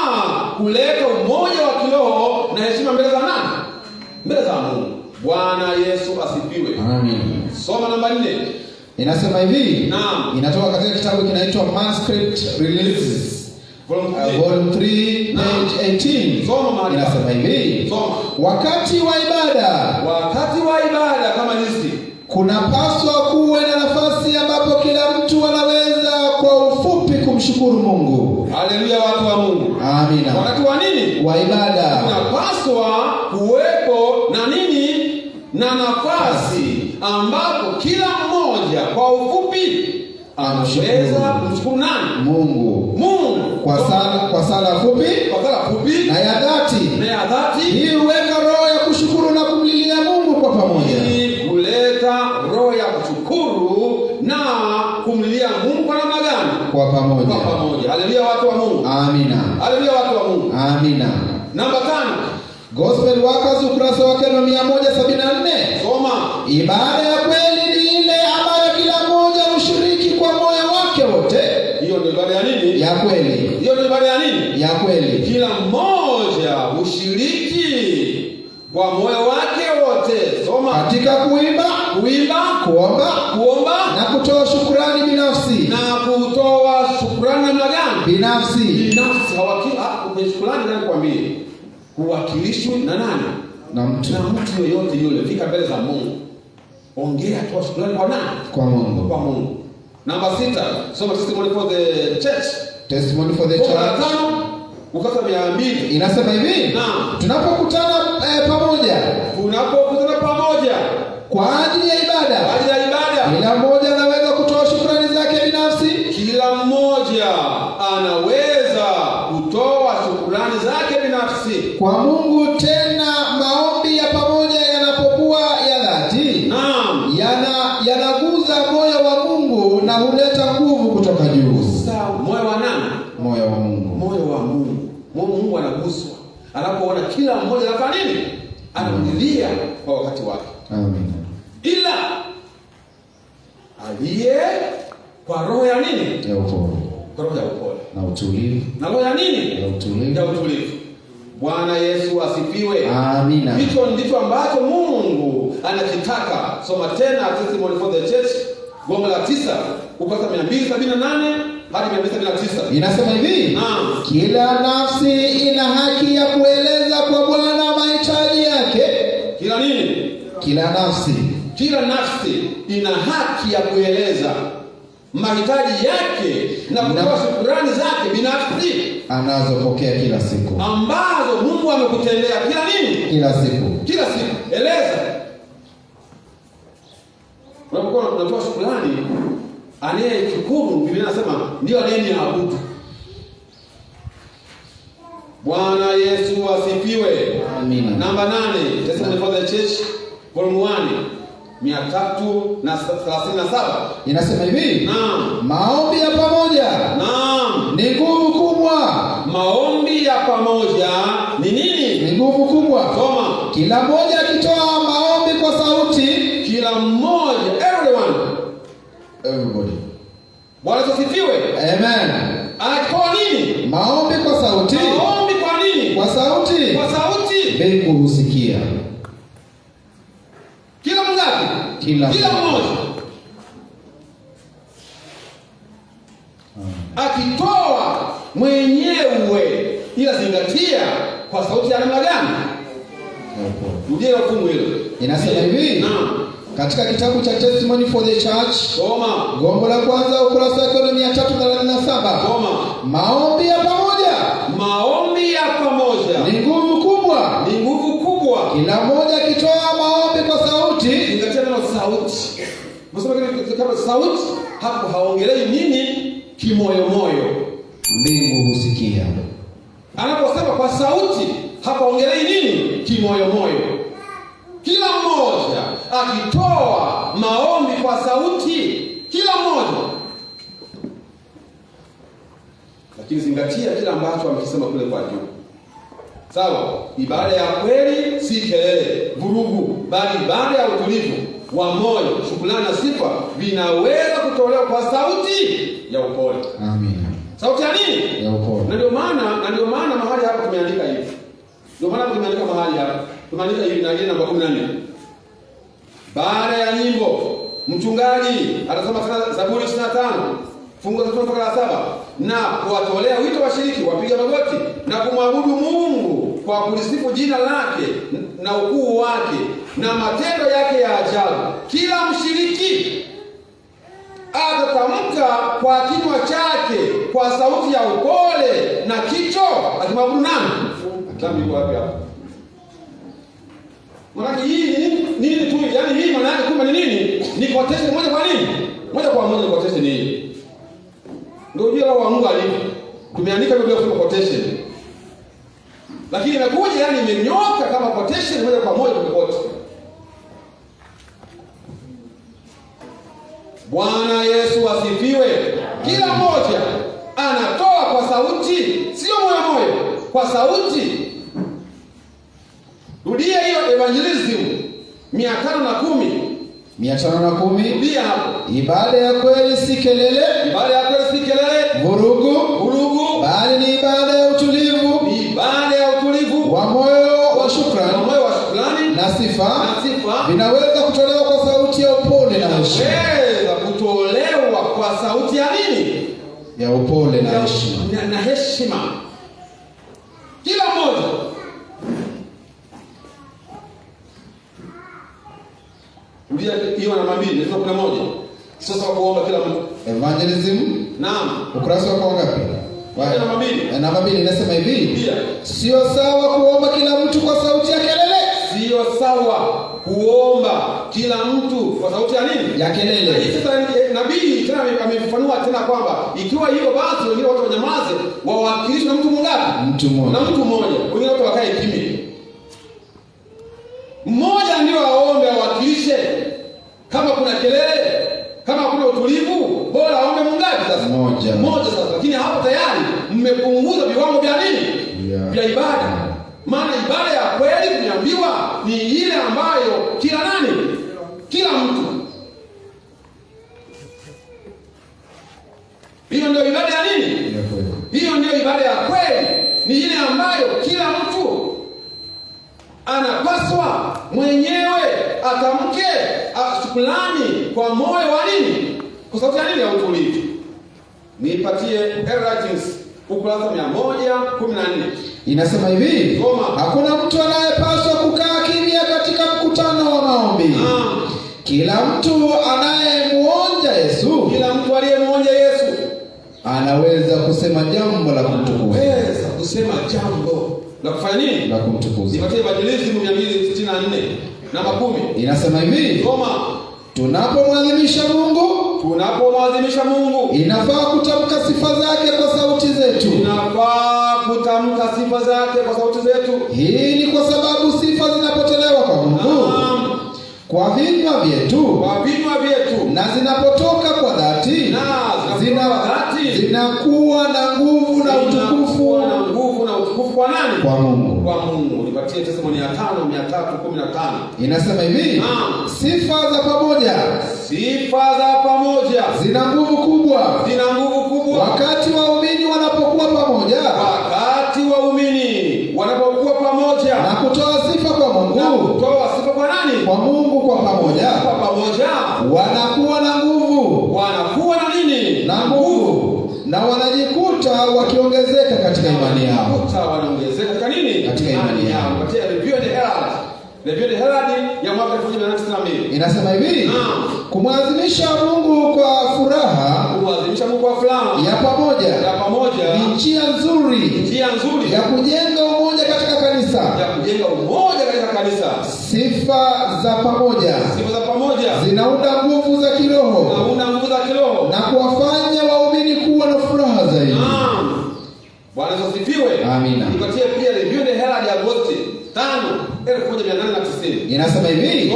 [SPEAKER 1] kuleta umoja wa kiroho na heshima mbele za nani? Mbele za Mungu. Bwana Yesu asifiwe.
[SPEAKER 2] Amen.
[SPEAKER 1] Soma namba 4.
[SPEAKER 2] Inasema hivi.
[SPEAKER 1] Naam.
[SPEAKER 2] Inatoka katika kitabu kinaitwa Manuscript Releases. Volume 3 page 18.
[SPEAKER 1] Soma.
[SPEAKER 2] Inasema hivi.
[SPEAKER 1] Soma.
[SPEAKER 2] Wakati wa ibada
[SPEAKER 1] kama hizi,
[SPEAKER 2] kunapaswa kuwe na nafasi ambapo kila mtu anaweza kwa ufupi kumshukuru Mungu.
[SPEAKER 1] Haleluya, watu wa Mungu.
[SPEAKER 2] Amina.
[SPEAKER 1] Wakati wa nini?
[SPEAKER 2] Wa ibada.
[SPEAKER 1] Kunapaswa kuwepo na nini? Na nafasi ambapo kila mmoja kwa ufupi anaweza kumshukuru nani?
[SPEAKER 2] Mungu. Kwa sala fupi na ya dhati. Hii huweka roho ya kushukuru na kumlilia Mungu kwa pamoja.
[SPEAKER 1] Kuleta roho ya kushukuru na kumlilia Mungu kwa namna gani?
[SPEAKER 2] Kwa pamoja.
[SPEAKER 1] Haleluya, watu wa Mungu.
[SPEAKER 2] Amina.
[SPEAKER 1] Haleluya, watu wa Mungu.
[SPEAKER 2] Amina.
[SPEAKER 1] Namba 5.
[SPEAKER 2] Gospel Workers ukurasa wake 174.
[SPEAKER 1] Soma.
[SPEAKER 2] Ibada ya kweli ni ile ambayo kila mmoja ushiriki kwa moyo wake wote.
[SPEAKER 1] Hiyo ndio ibada ya nini?
[SPEAKER 2] Ya kweli.
[SPEAKER 1] Hiyo ndio ibada ya nini?
[SPEAKER 2] Ya kweli.
[SPEAKER 1] Kila mmoja ushiriki kwa moyo wake wote. Soma.
[SPEAKER 2] Katika kuimba, kuomba na kutoa shukrani binafsi.
[SPEAKER 1] namna gani?
[SPEAKER 2] Binafsi.
[SPEAKER 1] Kwenye shukrani nani kwambie? Huwakilishwi na nani?
[SPEAKER 2] Na mtu
[SPEAKER 1] yoyote yule. Fika mbele za Mungu. Ongea, toa shukrani kwa nani?
[SPEAKER 2] Kwa Mungu.
[SPEAKER 1] Kwa Mungu. Namba 6. Soma Testimony for the Church.
[SPEAKER 2] Testimony for the Church.
[SPEAKER 1] Ukasa 200.
[SPEAKER 2] Inasema hivi.
[SPEAKER 1] Naam.
[SPEAKER 2] Tunapokutana pamoja kwa ajili ya ibada. Kila mmoja anaweza kutoa shukrani zake binafsi.
[SPEAKER 1] Kila mmoja anaweza kutoa shukrani zake binafsi
[SPEAKER 2] kwa Mungu. Tena maombi ya pamoja yanapokuwa ya dhati,
[SPEAKER 1] naam,
[SPEAKER 2] yanaguza moyo wa Mungu na huleta nguvu kutoka juu.
[SPEAKER 1] Moyo wa nani?
[SPEAKER 2] Moyo wa Mungu.
[SPEAKER 1] Moyo wa Mungu. Mungu anaguswa anapoona kila mmoja anafanya nini? Anamlilia kwa wakati wake.
[SPEAKER 2] Amen.
[SPEAKER 1] Ila aliye kwa roho ya nini?
[SPEAKER 2] Ya upole.
[SPEAKER 1] Roho ya upole
[SPEAKER 2] na utulivu.
[SPEAKER 1] Na roho ya nini?
[SPEAKER 2] Ya utulivu.
[SPEAKER 1] Ya utulivu. Bwana Yesu asifiwe.
[SPEAKER 2] Amina.
[SPEAKER 1] Hicho ndicho ambacho Mungu anakitaka. Soma tena Testimony for the Church, gombo la 9, ukurasa 278 hadi 279.
[SPEAKER 2] Inasema hivi.
[SPEAKER 1] Naam.
[SPEAKER 2] Kila nafsi ina haki ya kueleza kwa Bwana mahitaji yake.
[SPEAKER 1] Kila nini?
[SPEAKER 2] Kila nafsi
[SPEAKER 1] ina haki ya kueleza mahitaji yake na kutoa shukrani zake binafsi
[SPEAKER 2] anazopokea kila siku,
[SPEAKER 1] ambazo Mungu amekutendea
[SPEAKER 2] kila siku.
[SPEAKER 1] Eleza. Unapokuwa unatoa shukrani, anayeshukuru Biblia inasema ndio anayeabudu. Bwana Yesu asifiwe.
[SPEAKER 2] Amina.
[SPEAKER 1] Namba 8, Testimony for the Church, volume 1, 337.
[SPEAKER 2] Inasema hivi.
[SPEAKER 1] Naam.
[SPEAKER 2] Maombi ya pamoja.
[SPEAKER 1] Naam.
[SPEAKER 2] Ni nguvu kubwa.
[SPEAKER 1] Maombi ya pamoja ni nini?
[SPEAKER 2] Ni nguvu kubwa.
[SPEAKER 1] Soma.
[SPEAKER 2] Kila mmoja akitoa maombi kwa sauti.
[SPEAKER 1] Kila mmoja,
[SPEAKER 2] everybody.
[SPEAKER 1] Bwana asifiwe.
[SPEAKER 2] Amen.
[SPEAKER 1] Anatoa nini?
[SPEAKER 2] Maombi kwa sauti.
[SPEAKER 1] Maombi kwa nini?
[SPEAKER 2] Kwa sauti. Mbingu husikia.
[SPEAKER 1] Kila mmoja. Akitoa mwenyewe ila zingatia kwa sauti ya namna gani? Rudia fungu hilo.
[SPEAKER 2] Inasema hivi.
[SPEAKER 1] Naam.
[SPEAKER 2] Katika kitabu cha Testimony for the Church, gombo la kwanza ukurasa wa 337. Maombi ya pamoja.
[SPEAKER 1] Maombi ya pamoja
[SPEAKER 2] ni nguvu kubwa.
[SPEAKER 1] Ni nguvu kubwa.
[SPEAKER 2] Kila mmoja akitoa maombi kwa sauti.
[SPEAKER 1] Zingatia neno sauti. Msema kama sauti, hapo haongelei nini kimoyomoyo.
[SPEAKER 2] Mbingu husikia.
[SPEAKER 1] Anaposema kwa sauti, hapo haongelei nini kimoyomoyo. Kila mmoja akitoa maombi kwa sauti, kila mmoja. Lakini zingatia kila ambacho amekisema kule kwa juu. Sawa? Ibada ya kweli si kelele, vurugu, bali ibada ya utulivu wa moyo, shukrani na sifa vinaweza kutolewa kwa sauti ya upole.
[SPEAKER 2] Amen.
[SPEAKER 1] Sauti ya nini?
[SPEAKER 2] Ya upole.
[SPEAKER 1] Na ndio maana mahali hapa tumeandika hivi. Ndio maana tumeandika mahali hapa. Tumeandika hivi na namba 14. Baada ya nyimbo, mchungaji atasoma tena Zaburi 25. Fungu la 3-7 na kuwatolea wito washiriki wapiga magoti na kumwabudu Mungu kwa kulisifu jina lake na ukuu wake na matendo yake ya ajabu. Kila mshiriki atatamka kwa kinywa chake kwa sauti ya upole na kicho akimwabudu nani? Dhambi wapi hapa? Maana hii nini tu, yani hii maana yake kumbe ni nini? Ni quotation moja kwa nini? Moja kwa moja quotation hii. Ndio ujira wa Mungu alivyo. Tumeandika Biblia kwa quotation. Lakini imekuja yani imenyoka kama quotation moja kwa moja kwa quote. Bwana Yesu asifiwe. Kila mmoja anatoa kwa sauti, sio moyo moyo, kwa sauti. Rudia hiyo evangelism 510.
[SPEAKER 2] 510.
[SPEAKER 1] Rudia hapo.
[SPEAKER 2] Ibada ya kweli si kelele.
[SPEAKER 1] Ibada ya kweli si kelele.
[SPEAKER 2] Vurugu. Bali ni ibada ya utulivu.
[SPEAKER 1] Ni ibada ya utulivu.
[SPEAKER 2] Wa moyo wa shukrani.
[SPEAKER 1] Wa moyo wa shukrani.
[SPEAKER 2] Na sifa. Vinaweza kutolewa kwa sauti ya upole na heshima.
[SPEAKER 1] Vinaweza kutolewa kwa sauti ya nini?
[SPEAKER 2] Ya upole na heshima.
[SPEAKER 1] Na heshima. Kila mmoja. Rudia hiyo namba 2, ndio kuna moja. Sasa kuomba kila mtu.
[SPEAKER 2] Evangelism.
[SPEAKER 1] Naam.
[SPEAKER 2] Ukurasa wa ngapi?
[SPEAKER 1] Namba 2.
[SPEAKER 2] Namba 2 inasema hivi.
[SPEAKER 1] Ndio.
[SPEAKER 2] Sio sawa kuomba kila mtu kwa sauti ya kelele.
[SPEAKER 1] Sio sawa kuomba kila mtu kwa sauti ya nini?
[SPEAKER 2] Ya kelele.
[SPEAKER 1] Sasa nabii tena amefafanua tena kwamba ikiwa hivyo basi wengine watu wanyamaze, wawakilishwe na mtu mmoja.
[SPEAKER 2] Mtu mmoja.
[SPEAKER 1] Na mtu mmoja. Wengine watu wakae kimya. Mmoja ndio aombe awakilishe. Kama kuna kelele, kama kuna utulivu, bora aombe mungapi sasa? Mmoja sasa. Lakini hapo tayari mmepunguza viwango vya nini? Vya ibada. Maana ibada ya kweli tumeambiwa ni ile ambayo kila nani? Kila mtu. Hiyo ndio ibada ya nini? Hiyo ndio ibada ya kweli. Ni ile ambayo kila mtu anapaswa mwenyewe atamke shukrani kwa moyo wa nini? Kwa sababu ya nini? Ya utulivu. Nipatie Writings ukurasa 114.
[SPEAKER 2] Inasema hivi. Hakuna mtu anayepaswa kukaa kimya katika mkutano wa maombi. Kila mtu anayemuonja Yesu.
[SPEAKER 1] Kila mtu aliyemuonja Yesu
[SPEAKER 2] anaweza kusema jambo la kumtukuza.
[SPEAKER 1] Anaweza kusema jambo la kufanya nini?
[SPEAKER 2] La kumtukuza.
[SPEAKER 1] Nipatie Evangelism 264 namba 10.
[SPEAKER 2] Inasema hivi. Tunapomwadhimisha Mungu, inafaa kutamka sifa zake kwa sauti zetu. Hii ni kwa sababu sifa zinapotolewa kwa Mungu kwa vinywa vyetu na zinapotoka kwa dhati zinakuwa na nguvu na utukufu
[SPEAKER 1] kwa nani?
[SPEAKER 2] Kwa Mungu.
[SPEAKER 1] Kwa Mungu. Nipatie Testimony ya 5:315.
[SPEAKER 2] Inasema hivi. Sifa za pamoja zina nguvu kubwa. Wakati waumini wanapokuwa pamoja. Na kutoa sifa kwa Mungu.
[SPEAKER 1] Kwa nani?
[SPEAKER 2] Kwa Mungu kwa pamoja. Wanakuwa na nguvu.
[SPEAKER 1] Wanakuwa na nini?
[SPEAKER 2] Na nguvu. na wanajikuta wakiongezeka katika imani yao.
[SPEAKER 1] Wanaongezeka katika nini? Katika imani yao. Katika Review and Herald. Review and Herald ya mwaka 1992.
[SPEAKER 2] Inasema hivi, kumwadhimisha Mungu kwa furaha, ya pamoja, ni njia nzuri ya kujenga umoja katika kanisa. Sifa za pamoja zinaunda nguvu za kiroho na kuwafanya waumini kuwa na furaha zaidi.
[SPEAKER 1] Bwana asifiwe.
[SPEAKER 2] Amina.
[SPEAKER 1] Tupatie pia Review and Herald ya Agosti 5, 1890.
[SPEAKER 2] Inasema hivi,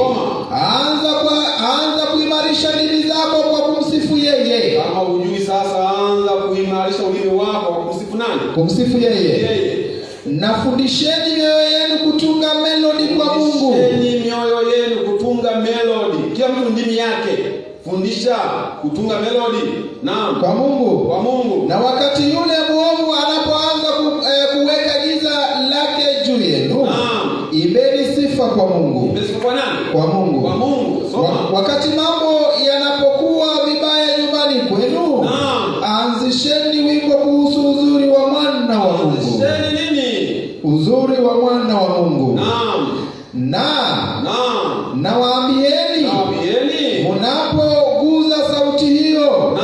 [SPEAKER 2] anza kuimarisha dini zako kwa kumsifu yeye.
[SPEAKER 1] Kama hujui sasa, anza kuimarisha ulimi wako kwa kumsifu nani?
[SPEAKER 2] Kumsifu yeye. Nafundisheni mioyo yenu kutunga melody kwa Mungu.
[SPEAKER 1] Fundisheni mioyo yenu kutunga melody. Kila mtu ndimi yake. Fundisha kutunga melody
[SPEAKER 2] kwa Mungu. Na wakati yule mwovu anapoanza kuweka giza lake juu yenu, imbeni sifa kwa Mungu.
[SPEAKER 1] Kwa nani?
[SPEAKER 2] Kwa Mungu. Wakati mambo yanapokuwa vibaya nyumbani kwenu, anzisheni wimbo kuhusu uzuri wa mwana wa Mungu.
[SPEAKER 1] Anzisheni nini?
[SPEAKER 2] Uzuri wa mwana wa Mungu. Na waambieni, mnapoguza sauti hiyo,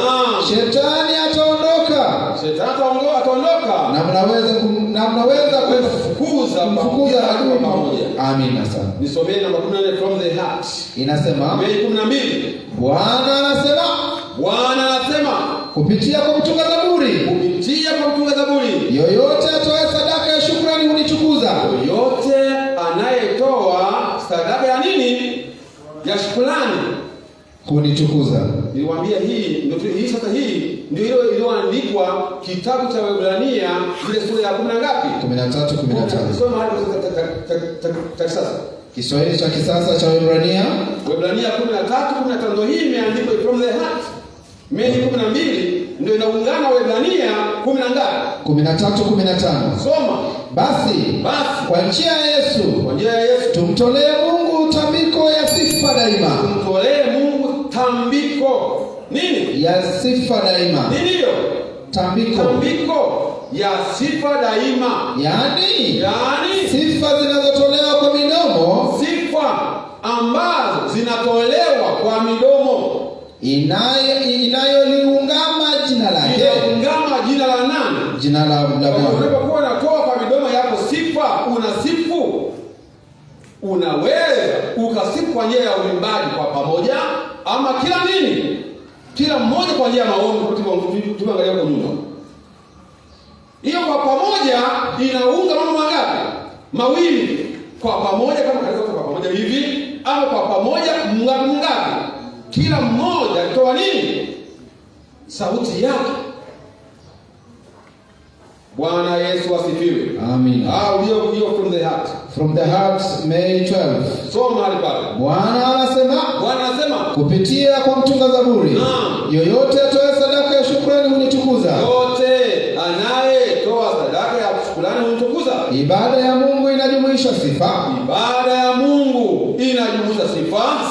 [SPEAKER 2] shetani ataondoka. Na mnaweza kumfukuza adui pamoja. Amina sana.
[SPEAKER 1] Nisomee namba 14 from the heart.
[SPEAKER 2] Inasema,
[SPEAKER 1] Mei 12.
[SPEAKER 2] Bwana anasema kupitia kwa mtunga zaburi, yoyote atoe sadaka ya shukrani hunitukuza.
[SPEAKER 1] Yoyote anayetoa sadaka ya nini? Ya shukrani
[SPEAKER 2] hunitukuza.
[SPEAKER 1] Niliwaambia hii ndio ile iliyoandikwa kitabu cha Waebrania ile sura ya 10 ngapi?
[SPEAKER 2] 13:15.
[SPEAKER 1] Soma hadi sasa.
[SPEAKER 2] Kiswahili cha kisasa cha Waebrania
[SPEAKER 1] 13:15. Ndio hii imeandikwa from the heart. Mei 12 ndio inaungana Waebrania 10 ngapi?
[SPEAKER 2] 13:15.
[SPEAKER 1] Soma.
[SPEAKER 2] Basi kwa njia ya Yesu tumtolee Mungu tambiko ya sifa daima.
[SPEAKER 1] Tumtolee Mungu tambiko nini?
[SPEAKER 2] Ya sifa daima.
[SPEAKER 1] Nini hiyo?
[SPEAKER 2] Tambiko
[SPEAKER 1] ya sifa daima.
[SPEAKER 2] Yaani sifa zinazotolewa kwa midomo,
[SPEAKER 1] sifa ambazo zinatolewa kwa midomo
[SPEAKER 2] inayoliungama jina lake.
[SPEAKER 1] Inaungama jina la nani?
[SPEAKER 2] Jina la Bwana.
[SPEAKER 1] Unapokuwa unatoa kwa midomo yako sifa, unasifu, unaweza ukasifu kwa njia ya uimbaji kwa pamoja, ama kila mmoja kwa njia ya maombi. Tuangalia kwa nyuma. Hiyo kwa pamoja inaunga mambo mangapi? Mawili. Kwa pamoja, kama kanisa kwa pamoja hivi, ama kwa pamoja ngapi? Kila mmoja alitoa nini? Sauti yake. Bwana Yesu asifiwe.
[SPEAKER 2] Amen.
[SPEAKER 1] Hiyo from the heart.
[SPEAKER 2] From the heart, May 12.
[SPEAKER 1] Soma hadi pale.
[SPEAKER 2] Bwana anasema kupitia kwa mtunga zaburi, yoyote atoe sadaka ya shukrani hunitukuza.
[SPEAKER 1] Yote anayetoa sadaka ya shukrani hunitukuza.
[SPEAKER 2] Ibada ya Mungu inajumuisha sifa.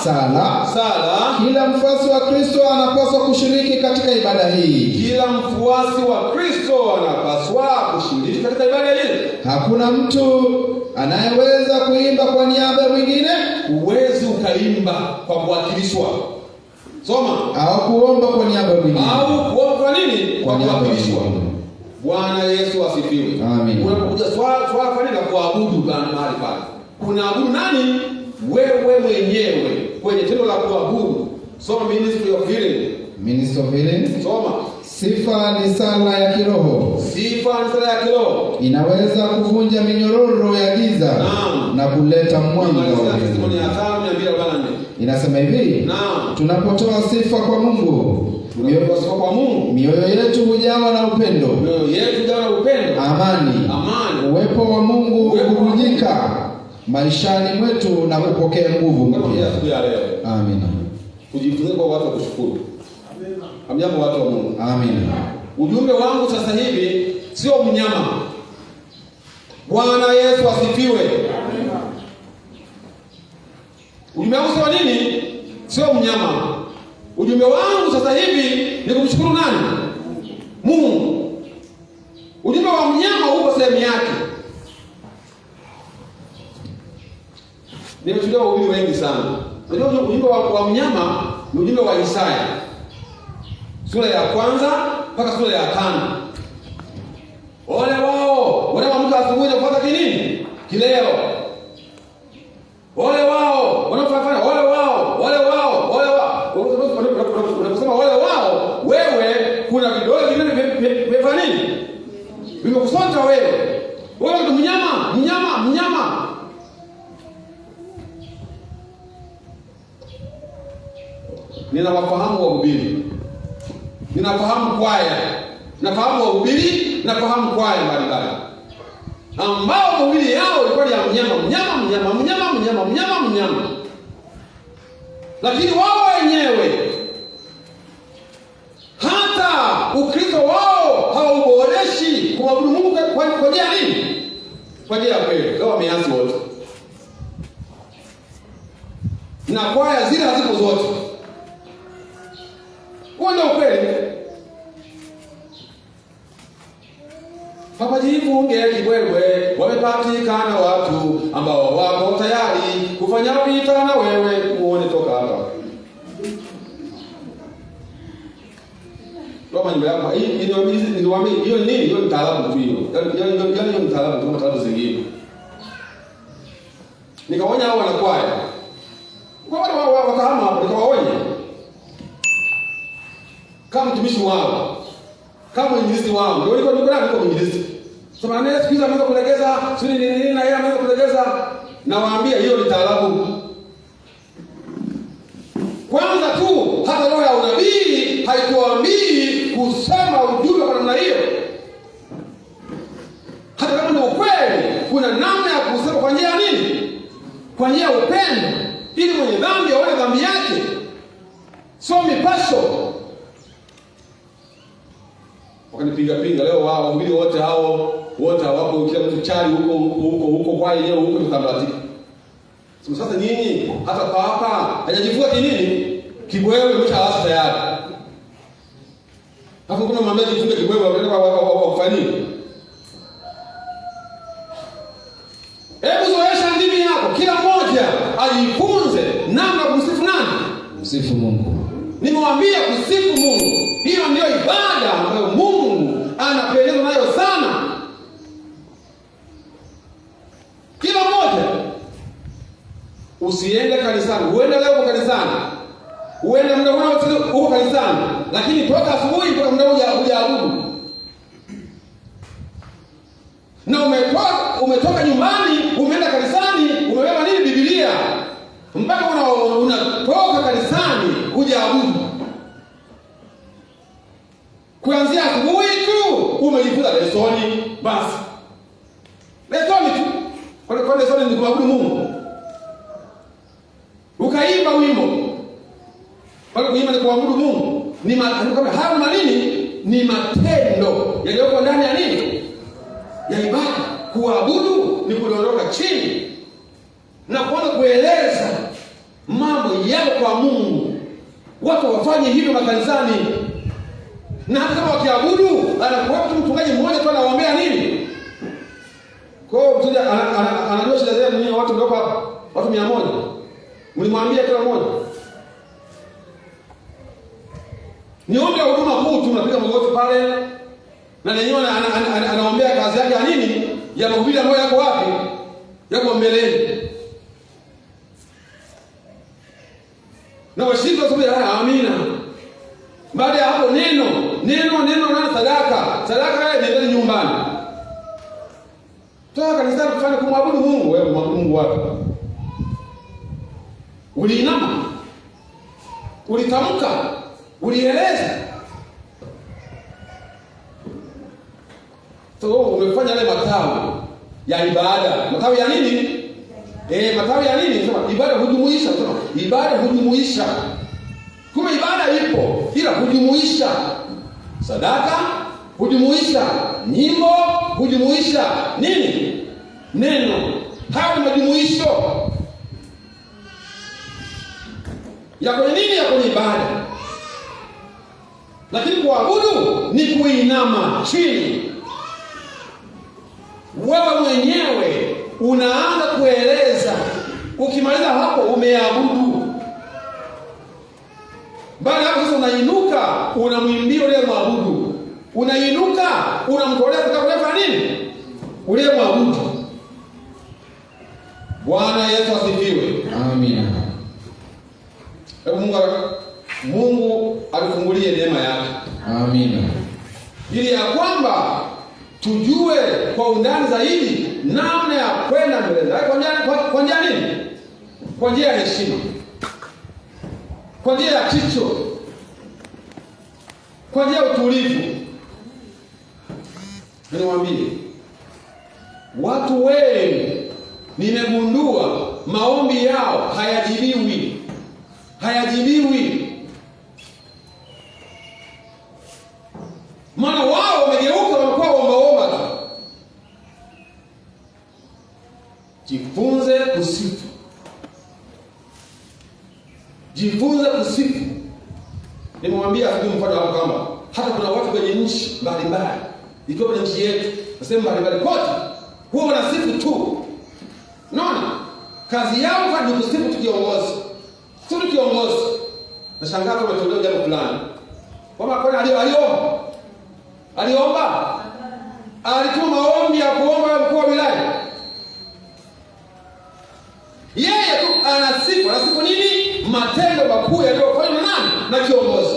[SPEAKER 2] Sala. Kila mfuasi wa Kristo anapaswa kushiriki katika ibada hii. Hakuna mtu anayeweza kuimba kwa niaba ya mwingine.
[SPEAKER 1] Huwezi ukaimba kwa kuwakilishwa. Soma.
[SPEAKER 2] Au kuomba kwa niaba ya mwingine.
[SPEAKER 1] Au kuomba kwa nini? Kwa kuwakilishwa. Bwana Yesu asifiwe.
[SPEAKER 2] Amen.
[SPEAKER 1] Unapokuja swala fani la kuabudu mahali pale, unaabudu nani? Wewe mwenyewe kwenye tendo la kuabudu. Soma Ministry of Healing. Soma.
[SPEAKER 2] Sifa ni sala ya kiroho. Inaweza kuvunja minyororo ya giza na kuleta mwanga wa Mungu. Inasema hivi, tunapotoa sifa kwa Mungu, mioyo yetu hujawa na upendo. Amani. Uwepo wa Mungu hububujika maishani mwetu na kupokea nguvu mpya. Amina.
[SPEAKER 1] Tujifunze kwa watu wa kushukuru. Hamjambo watu wa Mungu.
[SPEAKER 2] Amina.
[SPEAKER 1] Ujumbe wangu sasa hivi sio mnyama. Bwana Yesu asifiwe. Amina. Ujumbe wangu sio nini? Sio mnyama. Ujumbe wangu sasa hivi ni kumshukuru nani? Mungu. yake. Nimechukulia wahubiri wengi sana. Unajua ujumbe wa mnyama ni ujumbe wa Isaya. Sura ya 1 mpaka sura ya 5. Ole wao wanaoamka asubuhi na kufuata kinini? Kileo. Ole wao wanaofanya ole wao, ole wao, ole wao. Unaposema ole wao, wewe kuna vidole vimefanya nini? Vimekusonta wewe. Wewe ni mnyama. Ninawafahamu wahubiri. Ninafahamu kwaya. Nafahamu wahubiri, nafahamu kwaya mbalimbali. Ambao mahubiri yao ilikuwa ni ya mnyama. Lakini wao wenyewe hata Ukristo wao hauboreshi kumwabudu Mungu kwa njia nini? Kwa njia ya kweli. Leo wameasi wote. Na kwaya zile hazipo zote. Huo ndio ukweli. Papa jifunge kibwebwe, wamepatikana watu ambao wako tayari kufanya vita na wewe, muone toka hapa. Kama nyumba yako hii niwaambie hiyo nini? Hiyo ni taalamu tu hiyo. Yaani ni taalamu kama taalamu zingine. Nikaonya hao wanakwaya. Kwa wale wakahama hapo nikawaonya. Kama mtumishi wao. Kama mwinjilisti wao. Ndio niko mwinjilisti. Sema nani siku hizi ameanza kulegeza, sio nini na yeye ameanza kulegeza. Nawaambia hiyo ni taalamu. Kwanza tu hata roho ya unabii haituambii kusema ujumbe kwa namna hiyo. Hata kama ni ukweli, kuna namna ya kusema kwa njia nini? Kwa njia ya upendo, ili mwenye dhambi aone dhambi yake. Sio mipasho. Wakanipiga leo wao wahubiri wote hao wote hawapo, kila mtu chali huko kwa yeye huko tutambatika. Sasa nini? Hata papa hajajivua kinini? Kibwewe umeshaanza tayari. Hapo kuna mambo ya kufunga kibwewe wa kufanya nini? Hebu zoesha ndimi yako, kila mmoja ajifunze namna kumsifu nani?
[SPEAKER 2] Msifu Mungu.
[SPEAKER 1] Nimewambia kusifu Mungu. Hiyo ndio ibada ambayo Mungu anapendezwa nayo sana. Kila mmoja usiende kanisani, uende leo kanisani. Uende muda huko kanisani, lakini toka asubuhi mpaka muda hujaabudu. Na umetoka nyumbani, umeenda kanisani, umebeba nini? Biblia. Mpaka unatoka kanisani hujaabudu. Kuanzia asubuhi tu umejifunza lesoni basi. Lesoni tu. Kwa lesoni ni kuabudu Mungu. Ukaimba wimbo. Kwa kuimba ni kuabudu Mungu. Ni kama hayo manini? Ni matendo yaliyoko ndani ya nini? Ya ibada. Kuabudu ni kudondoka chini na kuanza kueleza mambo yao kwa Mungu. Watu wafanye hivyo makanisani. Na hata kama wakiabudu, anakuwa mchungaji mmoja tu anawaombea nini? Kwa hiyo mtu anajua shida zenu nini, watu ndio hapa, watu 100. Mlimwambia kila mmoja. Niombe huduma kuu tu, mnapiga magoti pale. Na lenyewe anaombea kazi yake ya nini? Ya mahubiri ambayo yako wapi? Yako mbeleni. Na washiriki waseme amina. Baada ya hapo neno na sadaka nendeni nyumbani. Toka kanisani kufanya kumwabudu Mungu. Wewe mwabudu Mungu wapi? Uliinama, ulitamka, ulieleza. So umefanya yale matawi ya ibada. Matawi ya nini? Matawi ya nini? Sema ibada hujumuisha, sema ibada hujumuisha. Kumbe ibada ipo, ila hujumuisha sadaka, hujumuisha nyimbo, hujumuisha nini? Neno. Hayo ni majumuisho ya kwenye nini? Ya kwenye ibada. Lakini kuabudu ni kuinama chini. wewe mwenyewe unaanza kueleza. Ukimaliza hapo umeabudu. Baada hapo sasa unainuka, unamwimbia ule mwabudu. Unainuka, unamtolea kwa nini? Ule mwabudu. Bwana Yesu asifiwe.
[SPEAKER 2] Amina.
[SPEAKER 1] Mungu atufungulie neema yake.
[SPEAKER 2] Amina.
[SPEAKER 1] Ili ya kwamba tujue kwa undani zaidi namna ya kwenda mbele zake. Kwa njia nini? Kwa njia ya heshima, kwa njia ya kicho, kwa njia ya utulivu. Niwaambie, watu wengi nimegundua maombi yao hayajibiwi. Maana wao wamegeuka, wamekuwa ombaomba tu. Jifunze kusifu. Jifunze kusifu. Nimemwambia asiku mfano hapo kama hata kuna watu kwenye nchi mbalimbali, ikiwa kwenye nchi yetu, nasema mbalimbali kote, huwa wanasifu tu. Unaona? Kazi yao ni kusifu tu kiongozi. Tu kiongozi. Nashangaa kama tuelewe jambo fulani. Kama kwa aliomba. Alituma maombi ya kuomba mkuu wa wilaya. Yeye tu anasifu nini? Matendo makuu yaliyofanywa na nani? Na kiongozi.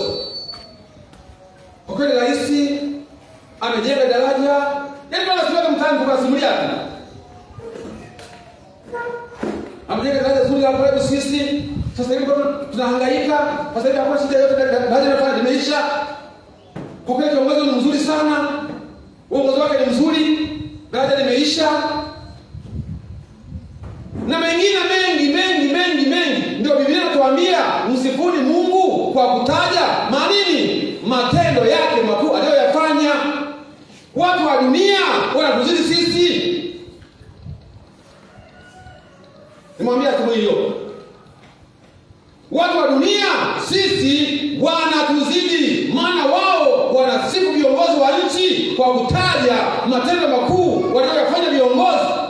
[SPEAKER 1] Kwa kweli rais amejenga daraja, yaani tunasikia mtaani kwa simulia tu. Amejenga daraja zuri hapo kwetu sisi. Sasa hivi tunahangaika, sasa hivi hakuna shida yote, daraja linafanya limeisha. Kwa kweli kiongozi ni mzuri sana. Uongozi wake ni mzuri, daraja limeisha. Na mengine mengi. Ndio Biblia inatuambia msifuni Mungu kwa kutaja manini? Matendo yake makuu aliyoyafanya. Watu wa dunia wanatuzidi sisi. Nimwambia tu hiyo. Watu wa dunia sisi wanatuzidi, maana wao wanasifu viongozi wa nchi kwa kutaja matendo makuu waliyofanya viongozi.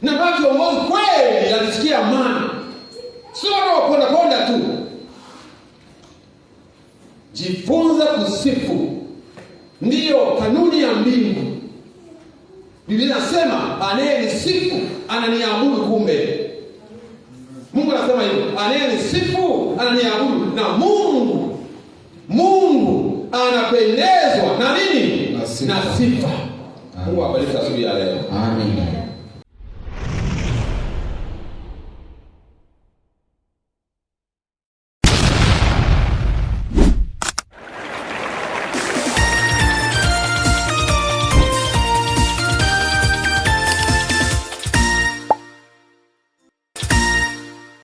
[SPEAKER 1] Na kwa kiongozi kweli alisikia amani. Sio wanaponda tu. Jifunze kusifu. Ndiyo kanuni ya mbingu. Biblia inasema anayenisifu ananiabudu kumbe. Mungu anasema hivyo, anayenisifu ananiabudu, na Mungu anapendezwa na nini? Na sifa. Mungu awabariki asubuhi ya leo.
[SPEAKER 2] Amen.